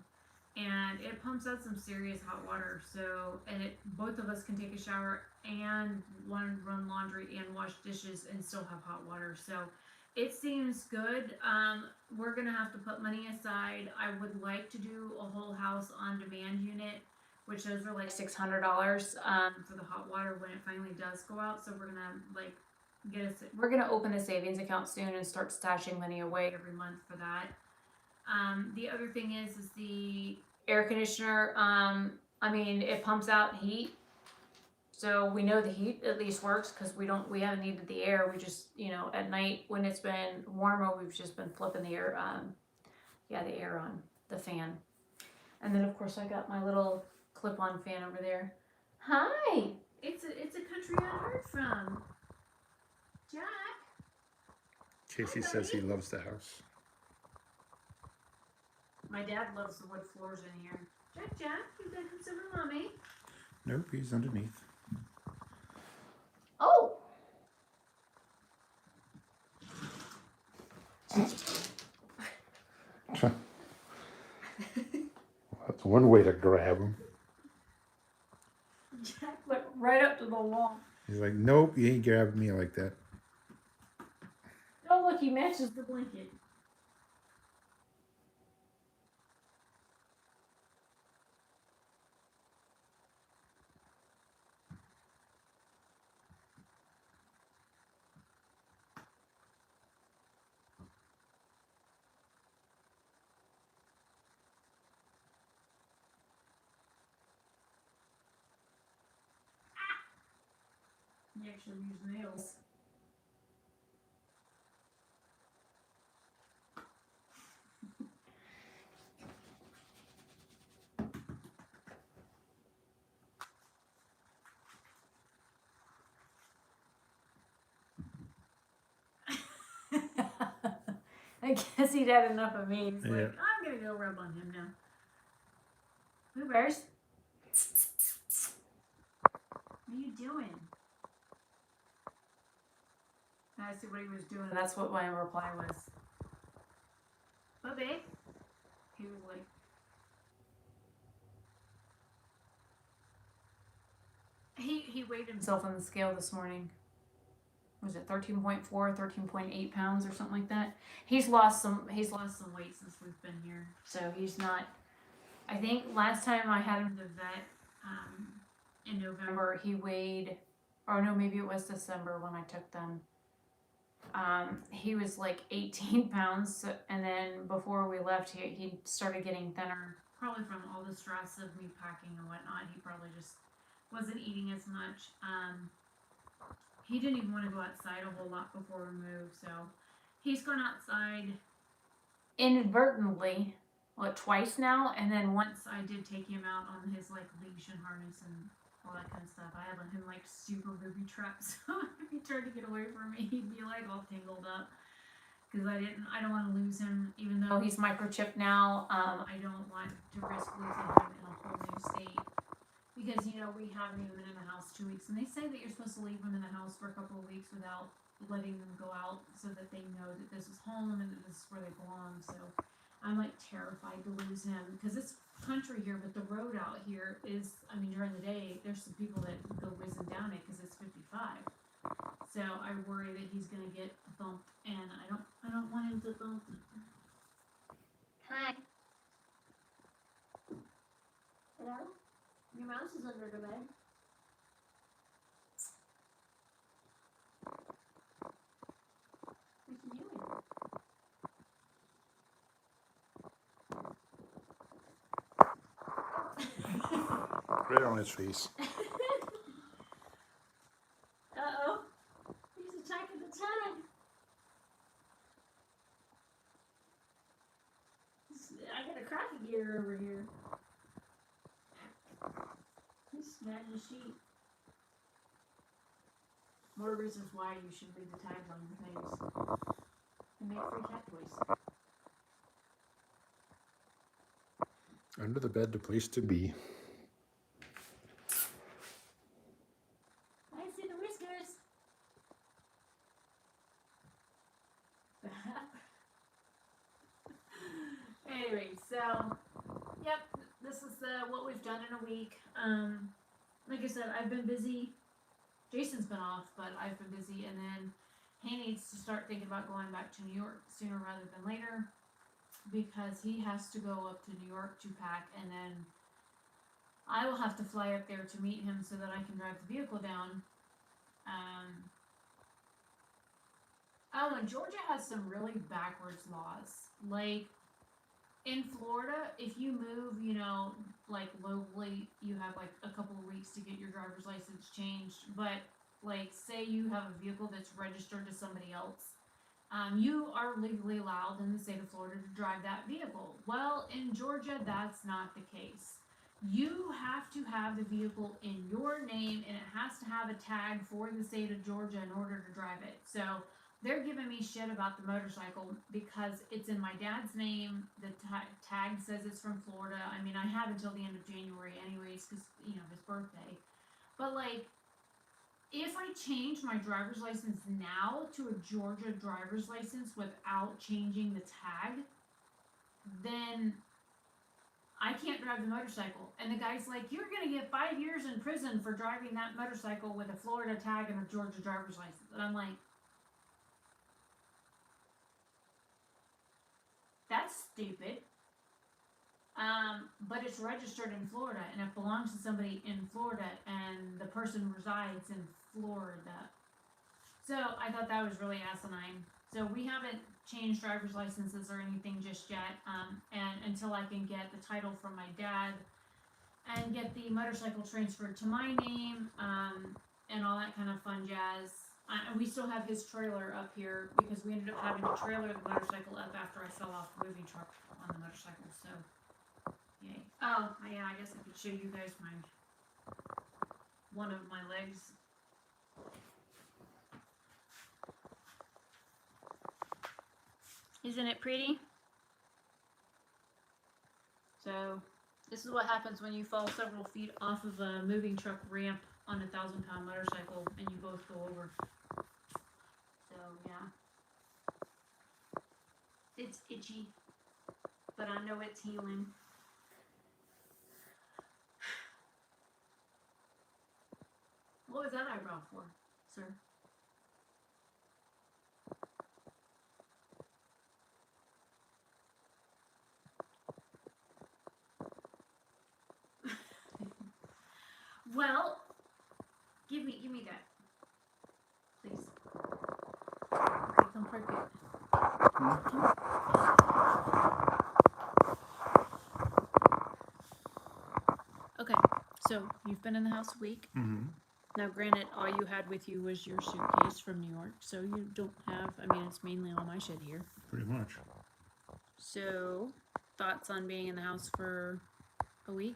A: and it pumps out some serious hot water. So, and both of us can take a shower and run laundry and wash dishes and still have hot water. So it seems good. We're gonna have to put money aside. I would like to do a whole house on demand unit, which those are like $600 for the hot water when it finally does go out. So we're gonna like we're gonna open a savings account soon and start stashing money away every month for that. The other thing is the air conditioner. I mean, it pumps out heat. So we know the heat at least works because we haven't needed the air. We just, you know, at night when it's been warmer, we've just been flipping the air, the air on, the fan. And then of course I got my little clip-on fan over there. Hi! It's a country unheard from. Jack!
B: Casey says he loves the house.
A: My dad loves the wood floors in here. Jack, you gotta come sit with Mommy.
B: Nope, he's underneath.
A: Oh!
B: That's one way to grab him.
A: Jack went right up to the wall.
B: He's like, nope, you ain't grabbing me like that.
A: Oh, look, he matches the blanket. He actually used nails. I guess he'd had enough of me. He's
B: Yeah.
A: like, I'm gonna go rub on him now. Boo Bears? What are you doing? I see what he was doing. That's what my reply was. Bubby? He was like, he weighed himself on the scale this morning. Was it 13.4, 13.8 pounds or something like that? He's lost some weight since we've been here. So he's not, I think last time I had him to the vet in November, he weighed, or no, maybe it was December when I took them. He was like 18 pounds, and then before we left, he started getting thinner, probably from all the stress of me packing and whatnot. He probably just wasn't eating as much. He didn't even want to go outside a whole lot before we moved, so he's gone outside inadvertently, twice now, and then once I did take him out on his like leash and harness and all that kind of stuff. I had him like super booby traps, so if he tried to get away from me, he'd be like all tangled up. Because I don't want to lose him, even though he's microchipped now. I don't want to risk losing him in a whole new state. Because, you know, we haven't even been in the house 2 weeks. And they say that you're supposed to leave them in the house for a couple of weeks without letting them go out so that they know that this is home and that this is where they belong. So I'm like terrified to lose him. Because it's country here, but the road out here is, I mean, during the day, there's some people that go whizzing down it because it's 55. So I worry that he's going to get bumped, and I don't want him to bump. Hi. Hello? Your mouse is under the bed. What you doing?
B: Right on his face.
A: Uh-oh. He's attacking the tag. I got a cracky gear over here. He's smashing the sheet. More reasons why you should leave the tags on your things. And make free cat toys.
B: Under the bed, the place to be.
A: I see the whiskers. Anyway, so yep, this is what we've done in a week. Like I said, I've been busy. Jason's been off, but I've been busy, and then he needs to start thinking about going back to New York sooner rather than later because he has to go up to New York to pack, and then I will have to fly up there to meet him so that I can drive the vehicle down. Oh, and Georgia has some really backwards laws. Like, in Florida, if you move, you know, like locally, you have like a couple of weeks to get your driver's license changed. But like, say you have a vehicle that's registered to somebody else, you are legally allowed in the state of Florida to drive that vehicle. Well, in Georgia, that's not the case. You have to have the vehicle in your name, and it has to have a tag for the state of Georgia in order to drive it. So they're giving me shit about the motorcycle because it's in my dad's name. The tag says it's from Florida. I mean, I have until the end of January anyways because, you know, his birthday. But, like, if I change my driver's license now to a Georgia driver's license without changing the tag, then I can't drive the motorcycle. And the guy's like, you're going to get 5 years in prison for driving that motorcycle with a Florida tag and a Georgia driver's license. And I'm like, that's stupid. But it's registered in Florida, and it belongs to somebody in Florida, and the person resides in Florida. So I thought that was really asinine. So we haven't changed driver's licenses or anything just yet, and until I can get the title from my dad and get the motorcycle transferred to my name, and all that kind of fun jazz. We still have his trailer up here because we ended up having to trailer the motorcycle up after I fell off the moving truck on the motorcycle. So, yay. Oh, yeah, I guess I could show you guys one of my legs. Isn't it pretty? So, this is what happens when you fall several feet off of a moving truck ramp on a 1,000-pound motorcycle and you both go over. So, yeah. It's itchy, but I know it's healing. What was that eyebrow for, sir? Well, give me that, please. Okay, come park it. Okay, so you've been in the house a week.
B: Mm-hmm.
A: Now, granted, all you had with you was your suitcase from New York, so you don't have, I mean, it's mainly all my shit here.
B: Pretty much.
A: So, thoughts on being in the house for a week?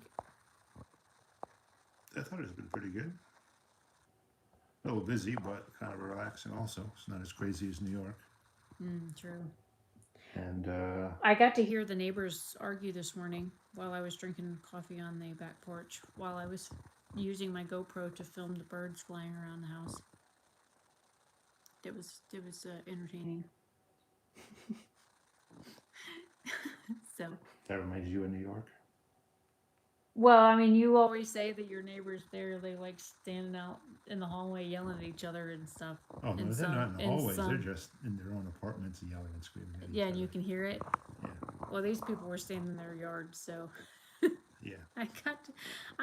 B: I thought it's been pretty good. A little busy, but kind of relaxing also. It's not as crazy as New York.
A: True.
B: And
A: I got to hear the neighbors argue this morning while I was drinking coffee on the back porch, while I was using my GoPro to film the birds flying around the house. It was entertaining. So.
B: That reminds you of New York?
A: Well, I mean, you always say that your neighbors there, they like standing out in the hallway yelling at each other and stuff.
B: Oh, no,
A: And
B: they're not in the hallways.
A: some-
B: They're just in their own apartments yelling and screaming at each
A: Yeah,
B: other.
A: and you can hear it.
B: Yeah.
A: Well, these people were standing in their yard, so
B: Yeah.
A: I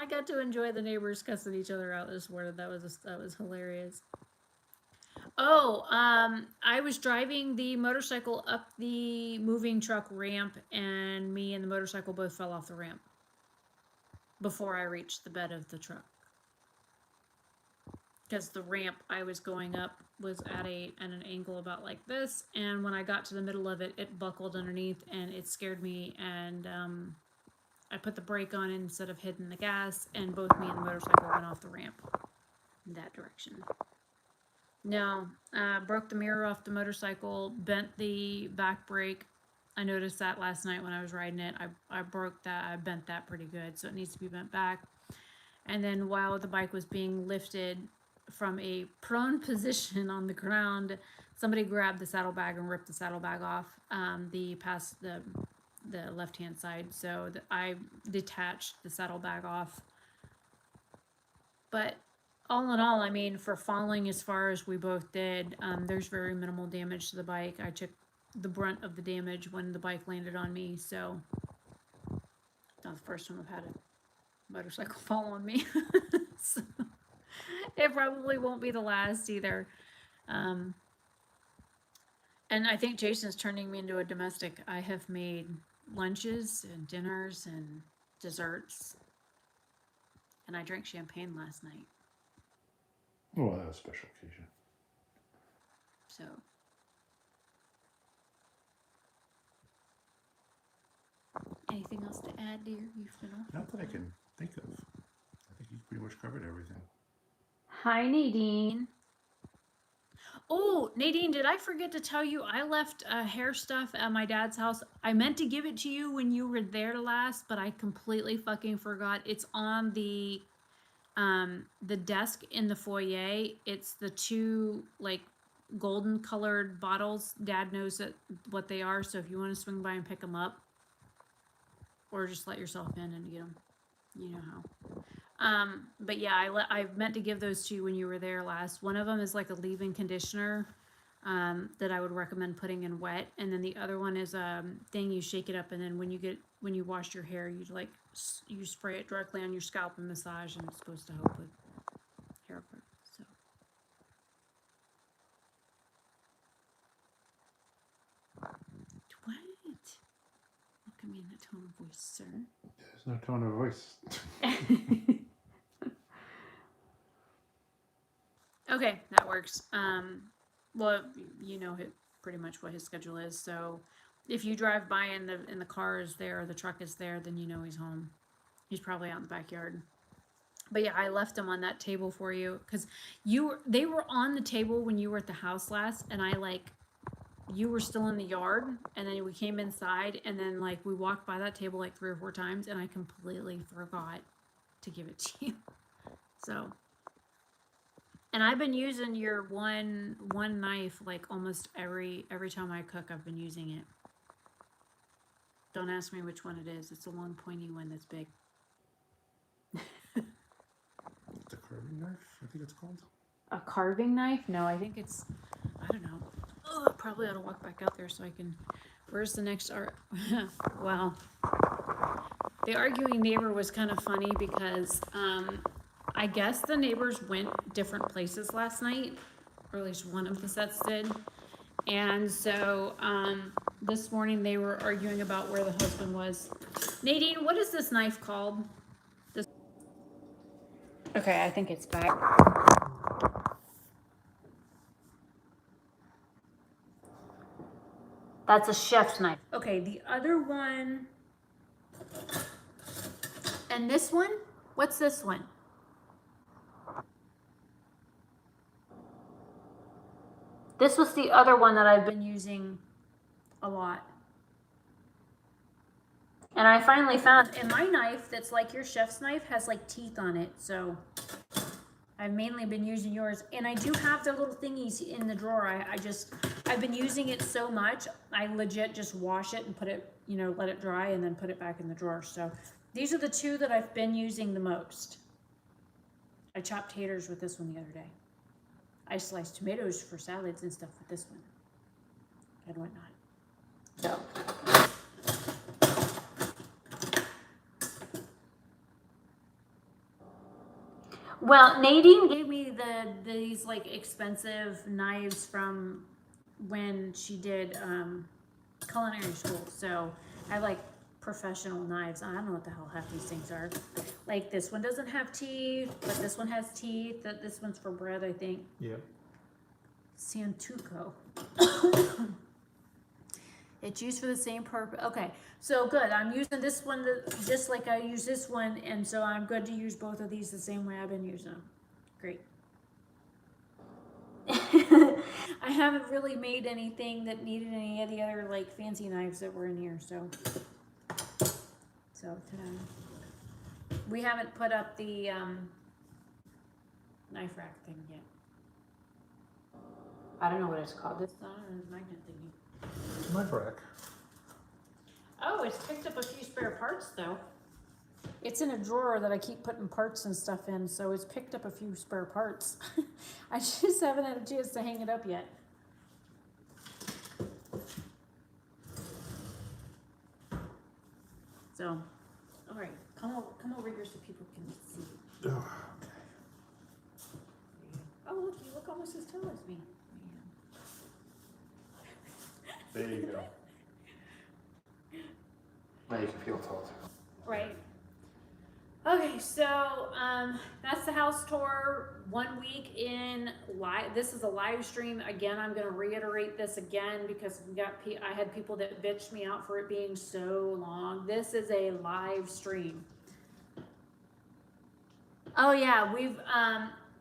A: got to enjoy the neighbors cussing each other out this morning. That was hilarious. Oh, I was driving the motorcycle up the moving truck ramp, and me and the motorcycle both fell off the ramp before I reached the bed of the truck. Because the ramp I was going up was at an angle about like this, and when I got to the middle of it, it buckled underneath, and it scared me, and I put the brake on instead of hitting the gas, and both me and the motorcycle went off the ramp in that direction. No, broke the mirror off the motorcycle, bent the back brake. I noticed that last night when I was riding it. I broke that, I bent that pretty good, so it needs to be bent back. And then while the bike was being lifted from a prone position on the ground, somebody grabbed the saddlebag and ripped the saddlebag off the left-hand side. So I detached the saddlebag off. But all in all, I mean, for falling as far as we both did, there's very minimal damage to the bike. I took the brunt of the damage when the bike landed on me, so not the first time I've had a motorcycle fall on me. So, it probably won't be the last either. And I think Jason's turning me into a domestic. I have made lunches and dinners and desserts, and I drank champagne last night.
B: Well, that was a special occasion.
A: So. Anything else to add, dear? You've been off.
B: Not that I can think of. I think you pretty much covered everything.
A: Hi, Nadine. Oh, Nadine, did I forget to tell you I left hair stuff at my dad's house? I meant to give it to you when you were there last, but I completely fucking forgot. It's on the desk in the foyer. It's the two like golden colored bottles. Dad knows what they are, so if you want to swing by and pick them up, or just let yourself in and get them, you know how. But yeah, I meant to give those to you when you were there last. One of them is like a leave-in conditioner that I would recommend putting in wet, and then the other one is a thing you shake it up, and then when you wash your hair, you spray it directly on your scalp and massage, and it's supposed to help with hair growth. So. What? Look at me in that tone of voice, sir.
B: There's no tone of voice.
A: Okay, that works. Well, you know pretty much what his schedule is. So, if you drive by and the car is there or the truck is there, then you know he's home. He's probably out in the backyard. But yeah, I left them on that table for you because they were on the table when you were at the house last, and I like you were still in the yard, and then we came inside, and then like we walked by that table like 3 or 4 times, and I completely forgot to give it to you. So, and I've been using your one knife like almost every time I cook. I've been using it. Don't ask me which one it is. It's the long pointy one that's big.
B: The carving knife, I think it's called.
A: A carving knife? No, I think it's, I don't know. Oh, I probably ought to walk back out there so I can. Where's the next art? Wow. The arguing neighbor was kind of funny because I guess the neighbors went different places last night, or at least one of the sets did. And so this morning they were arguing about where the husband was. Nadine, what is this knife called? This. Okay, I think it's back. That's a chef's knife. Okay, the other one. And this one? What's this one? This was the other one that I've been using a lot. And I finally found, and my knife that's like your chef's knife has like teeth on it. So I've mainly been using yours. And I do have the little thingies in the drawer. I've been using it so much, I legit just wash it and put it, you know, let it dry and then put it back in the drawer. So these are the two that I've been using the most. I chopped taters with this one the other day. I sliced tomatoes for salads and stuff with this one and whatnot. So. Well, Nadine gave me these like expensive knives from when she did culinary school. So I have like professional knives. I don't know what the hell half these things are. Like this one doesn't have teeth, but this one has teeth. This one's for bread, I think.
B: Yep.
A: Santuco. It's used for the same purpose. Okay, so good. I'm using this one just like I use this one, and so I'm good to use both of these the same way I've been using them. Great. I haven't really made anything that needed any of the other like fancy knives that were in here, so we haven't put up the knife rack thing yet. I don't know what it's called. This magnet thingy.
B: Knife rack.
A: Oh, it's picked up a few spare parts though. It's in a drawer that I keep putting parts and stuff in, so it's picked up a few spare parts. I just haven't had a chance to hang it up yet. So, all right, come over here so people can see.
B: Oh, okay.
A: Oh, look, you look almost as tall as me.
B: There you go. Now you can feel tall too.
A: Right. Okay, so that's the house tour. 1 week in live. This is a live stream. Again, I'm going to reiterate this again because I had people that bitched me out for it being so long. This is a live stream. Oh yeah,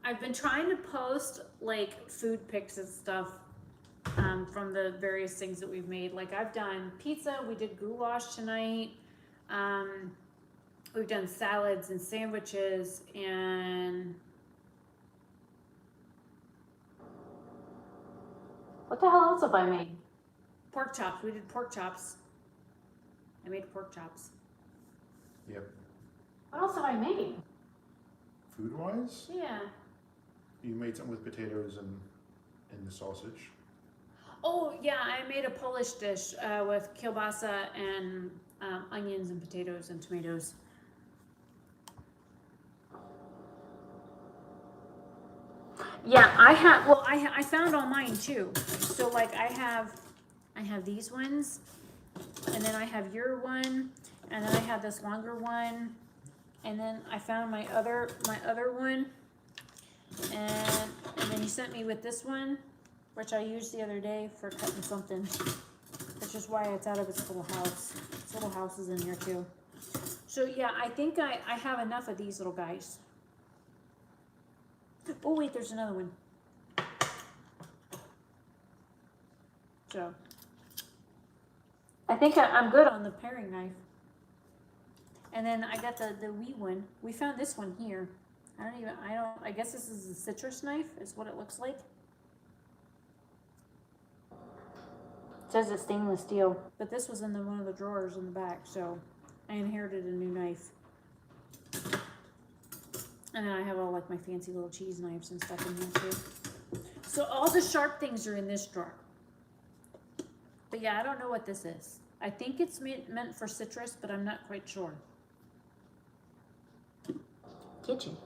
A: I've been trying to post like food pics and stuff from the various things that we've made. Like I've done pizza. We did goulash tonight. We've done salads and sandwiches and what the hell else have I made? Pork chops. We did pork chops. I made pork chops.
B: Yep.
A: What else have I made?
B: Food-wise,
A: Yeah.
B: you made something with potatoes and the sausage.
A: Oh yeah, I made a Polish dish with kielbasa and onions and potatoes and tomatoes. Yeah, I found all mine too. So like I have these ones, and then I have your one, and then I have this longer one, and then I found my other one, and then you sent me with this one, which I used the other day for cutting something, which is why it's out of its little house. Its little house is in here too. So yeah, I think I have enough of these little guys. Oh wait, there's another one. So I think I'm good on the paring knife. And then I got the wee one. We found this one here. I guess this is a citrus knife, is what it looks like. It says it's stainless steel, but this was in one of the drawers in the back, so I inherited a new knife. And then I have all like my fancy little cheese knives and stuff in here too. So all the sharp things are in this drawer. But yeah, I don't know what this is. I think it's meant for citrus, but I'm not quite sure. Kitchen.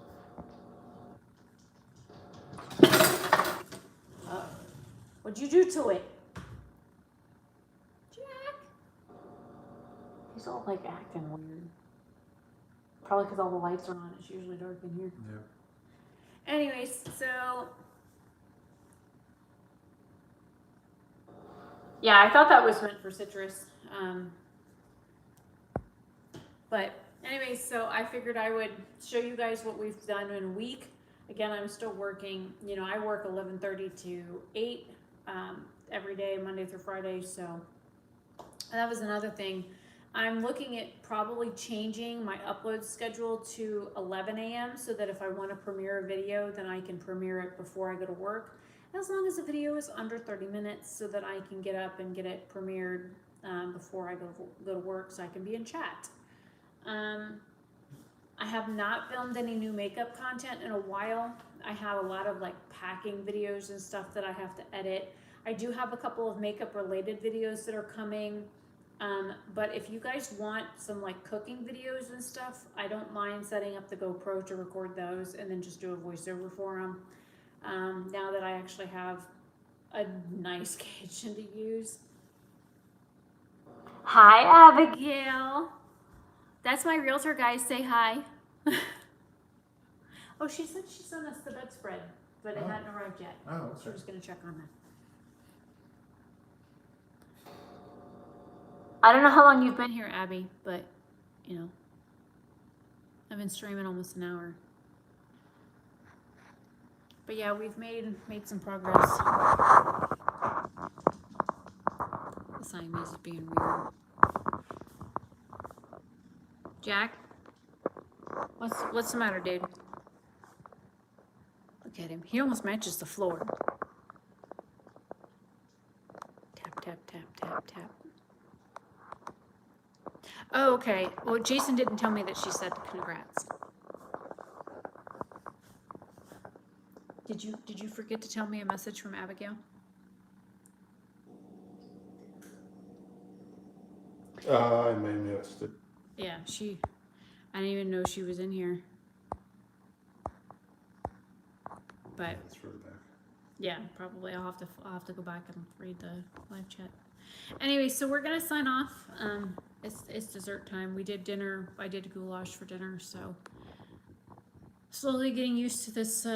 A: Oh. What'd you do to it? Jack? He's all like acting weird. Probably because all the lights are on. It's usually dark in here. Yeah. Anyways, so yeah, I thought that was meant for citrus. But anyways, so I figured I would show you guys what we've done in a week. Again, I'm still working. You know, I work 11:30 to 8 every day, Monday through Friday. So that was another thing. I'm looking at probably changing my upload schedule to 11 a.m. so that if I want to premiere a video, then I can premiere it before I go to work. As long as the video is under 30 minutes so that I can get up and get it premiered before I go to work so I can be in chat. I have not filmed any new makeup content in a while. I have a lot of like packing videos and stuff that I have to edit. I do have a couple of makeup related videos that are coming. But if you guys want some like cooking videos and stuff, I don't mind setting up the GoPro to record those and then just do a voiceover for them. Now that I actually have a nice kitchen to use. Hi, Abigail. That's my realtor, guys. Say hi. Oh, she said she sent us the bedspread, but it hadn't arrived yet. Oh, okay. She was going to check on that. I don't know how long you've been here, Abby, but, you know, I've been streaming almost an hour. But yeah, we've made some progress. The Siamese is being weird. Jack? What's the matter, dude? Look at him. He almost matches the floor. Tap, tap, tap, tap, tap. Oh, okay. Well, Jason didn't tell me that she said congrats. Did you forget to tell me a message from Abigail?
B: I may have missed it.
A: Yeah, I didn't even know she was in here. But
B: It's further back.
A: Yeah, probably. I'll have to go back and read the live chat. Anyway, so we're gonna sign off. It's dessert time. We did dinner. I did goulash for dinner, so slowly getting used to this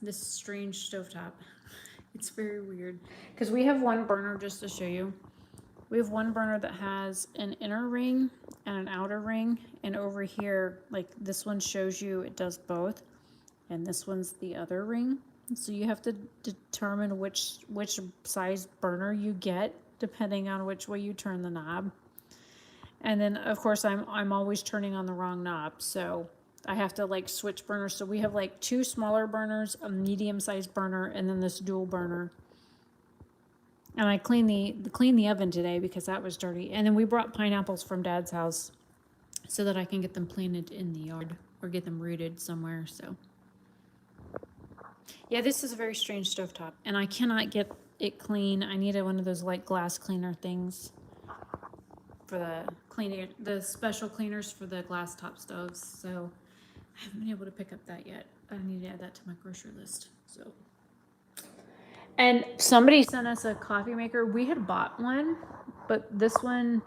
A: this strange stovetop. It's very weird because we have one burner, just to show you. We have one burner that has an inner ring and an outer ring, and over here, like this one shows you it does both, and this one's the other ring. So you have to determine which size burner you get depending on which way you turn the knob. And then of course I'm always turning on the wrong knob, so I have to like switch burners. So we have like two smaller burners, a medium-sized burner, and then this dual burner. And I cleaned the oven today because that was dirty. And then we brought pineapples from Dad's house so that I can get them planted in the yard or get them rooted somewhere. So yeah, this is a very strange stovetop, and I cannot get it clean. I needed one of those like glass cleaner things for the special cleaners for the glass top stoves. So I haven't been able to pick up that yet. I need to add that to my grocery list. So. And somebody sent us a coffee maker. We had bought one, but this one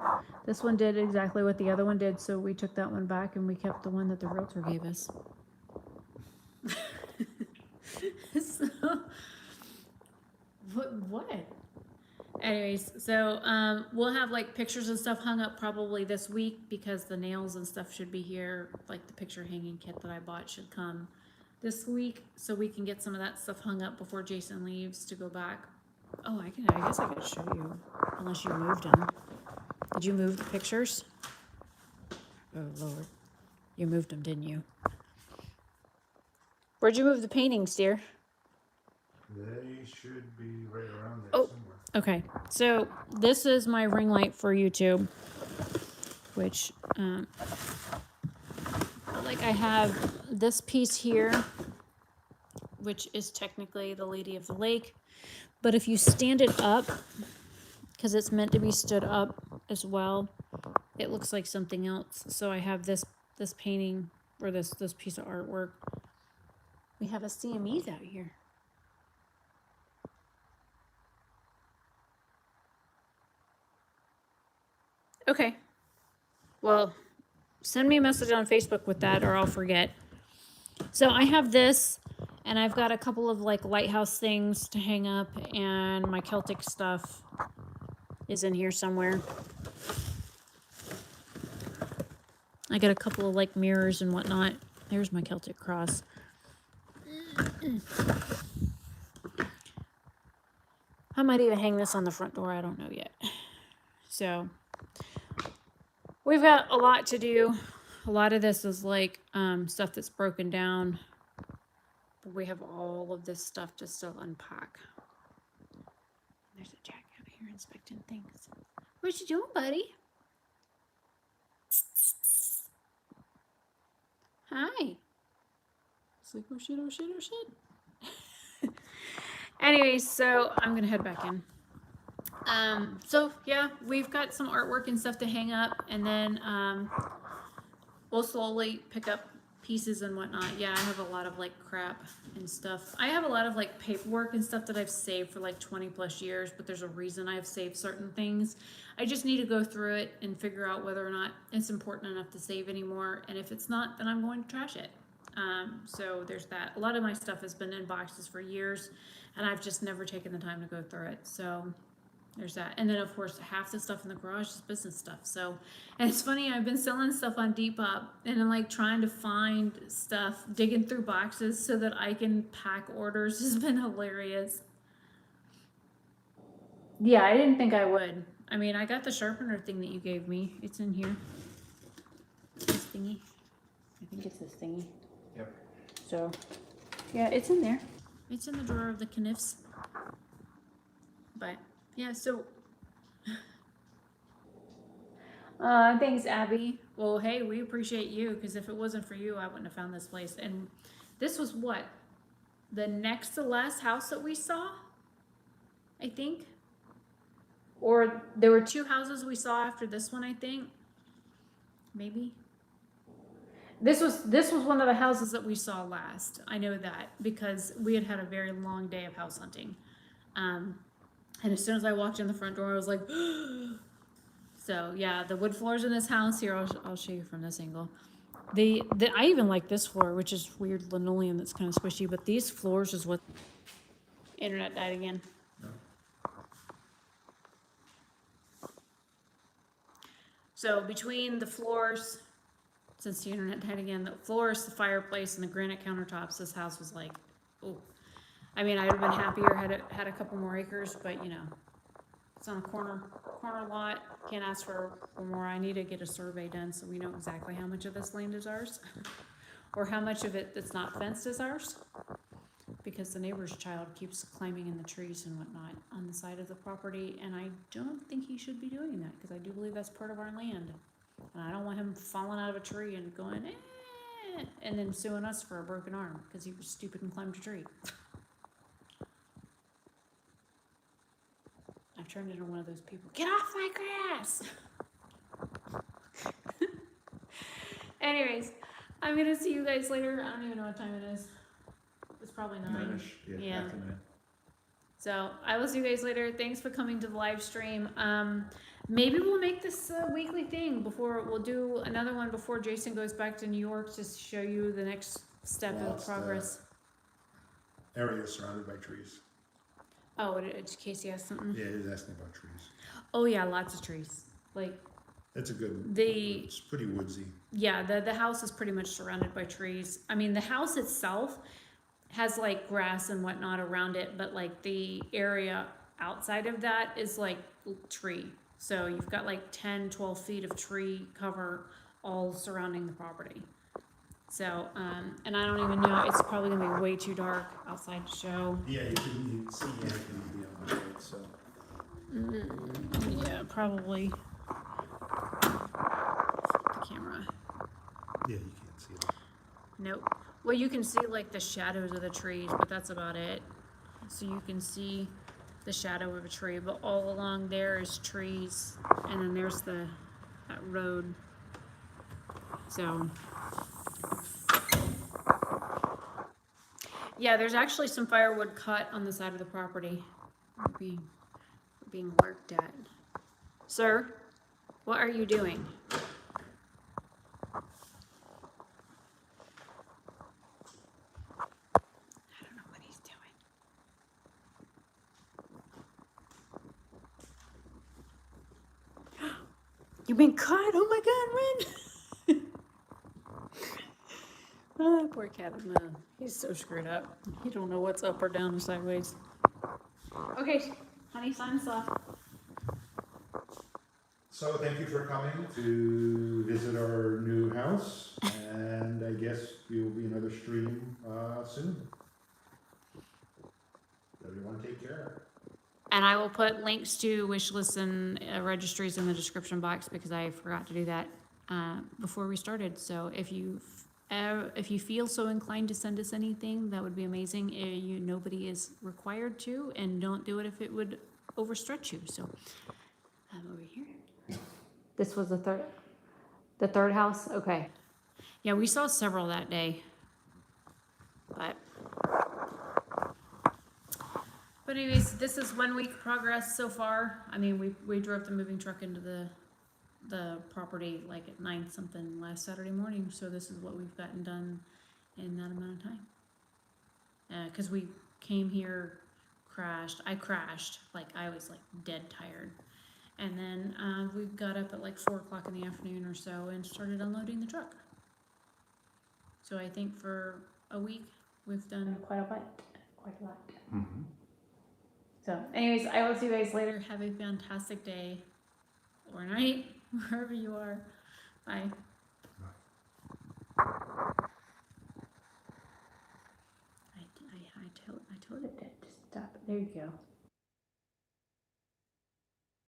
A: did exactly what the other one did. So we took that one back and we kept the one that the realtor gave us. So, what? Anyways, so we'll have like pictures and stuff hung up probably this week because the nails and stuff should be here. Like the picture hanging kit that I bought should come this week, so we can get some of that stuff hung up before Jason leaves to go back. Oh, I guess I could show you, unless you moved them. Did you move the pictures? Oh, Lord. You moved them, didn't you? Where'd you move the paintings, dear?
B: They should be right around there
A: Oh,
B: somewhere.
A: okay. So this is my ring light for YouTube, which, like I have this piece here, which is technically the Lady of the Lake. But if you stand it up, because it's meant to be stood up as well, it looks like something else. So I have this painting, or this piece of artwork. We have a CMEs out here. Okay. Well, send me a message on Facebook with that, or I'll forget. So I have this, and I've got a couple of like lighthouse things to hang up, and my Celtic stuff is in here somewhere. I got a couple of like mirrors and whatnot. There's my Celtic cross. I might even hang this on the front door. I don't know yet. So we've got a lot to do. A lot of this is like stuff that's broken down. But we have all of this stuff to still unpack. There's a jack out here inspecting things. What you doing, buddy? Hi. It's like, oh shit, oh shit, oh shit. Anyways, so I'm gonna head back in. So yeah, we've got some artwork and stuff to hang up, and then we'll slowly pick up pieces and whatnot. Yeah, I have a lot of like crap and stuff. I have a lot of like paperwork and stuff that I've saved for like 20 plus years, but there's a reason I've saved certain things. I just need to go through it and figure out whether or not it's important enough to save anymore, and if it's not, then I'm going to trash it. So there's that. A lot of my stuff has been in boxes for years, and I've just never taken the time to go through it. So there's that. And then of course half the stuff in the garage is business stuff. So, and it's funny, I've been selling stuff on Depop, and I'm like trying to find stuff, digging through boxes so that I can pack orders has been hilarious. Yeah, I didn't think I would. I mean, I got the sharpener thing that you gave me. It's in here. This thingy. I think it's this thingy.
B: Yep.
A: So, yeah, it's in there. It's in the drawer of the kniffs. But, yeah, so... thanks, Abby. Well, hey, we appreciate you, because if it wasn't for you, I wouldn't have found this place. And this was what? The next to last house that we saw? I think. Or there were 2 houses we saw after this one, I think. Maybe. This was one of the houses that we saw last. I know that because we had a very long day of house hunting. And as soon as I walked in the front door, I was like, so yeah, the wood floors in this house here, I'll show you from this angle. I even like this floor, which is weird linoleum that's kind of squishy, but these floors is what... Internet died again.
B: No.
A: So between the floors, since the internet died again, the floors, the fireplace, and the granite countertops, this house was like, oh. I mean, I'd have been happier had a couple more acres, but you know, it's on a corner lot. Can't ask for more. I need to get a survey done so we know exactly how much of this land is ours, or how much of it that's not fenced is ours, because the neighbor's child keeps climbing in the trees and whatnot on the side of the property, and I don't think he should be doing that, because I do believe that's part of our land, and I don't want him falling out of a tree and going, and then suing us for a broken arm because he was stupid and climbed a tree. I've turned into one of those people. Get off my grass! Anyways, I'm gonna see you guys later. I don't even know what time it is. It's probably 9.
B: 9-ish. Yeah. After 9.
A: So I will see you guys later. Thanks for coming to the live stream. Maybe we'll make this a weekly thing before we'll do another one before Jason goes back to New York to show you the next step of progress.
B: Area surrounded by trees.
A: Oh, did Casey ask something?
B: Yeah, he's asking about trees.
A: Oh yeah, lots of trees. Like
B: That's a good. It's pretty woodsy.
A: Yeah, the house is pretty much surrounded by trees. I mean, the house itself has like grass and whatnot around it, but like the area outside of that is like tree. So you've got like 10, 12 feet of tree cover all surrounding the property. So, and I don't even know, it's probably gonna be way too dark outside to show.
B: Yeah, you couldn't see anything beyond the gate, so.
A: Yeah, probably. The camera.
B: Yeah, you can't see it.
A: Nope. Well, you can see like the shadows of the trees, but that's about it. So you can see the shadow of a tree, but all along there is trees, and then there's that road. So, yeah, there's actually some firewood cut on the side of the property. Being worked at. Sir, what are you doing? I don't know what he's doing. You've been cut? Oh my God, Ren! Oh, poor cat, man. He's so screwed up. He don't know what's up or down or sideways. Okay, honey, sign us off.
B: So thank you for coming to visit our new house, and I guess there will be another stream soon. Everyone take care.
A: And I will put links to wish lists and registries in the description box because I forgot to do that before we started. So if you feel so inclined to send us anything, that would be amazing. Nobody is required to, and don't do it if it would overstretch you. So over here. This was the third house. Okay. Yeah, we saw several that day, but anyways, this is 1 week progress so far. I mean, we drove the moving truck into the property like at 9 something last Saturday morning. So this is what we've gotten done in that amount of time. Cause we came here, I crashed, like I was like dead tired. And then, we got up at like 4 o'clock in the afternoon or so and started unloading the truck. So I think for a week, we've done quite a lot.
B: Mm-hmm.
A: So anyways, I will see you guys later. Have a fantastic day or night, wherever you are. Bye. I told it to stop. There you go.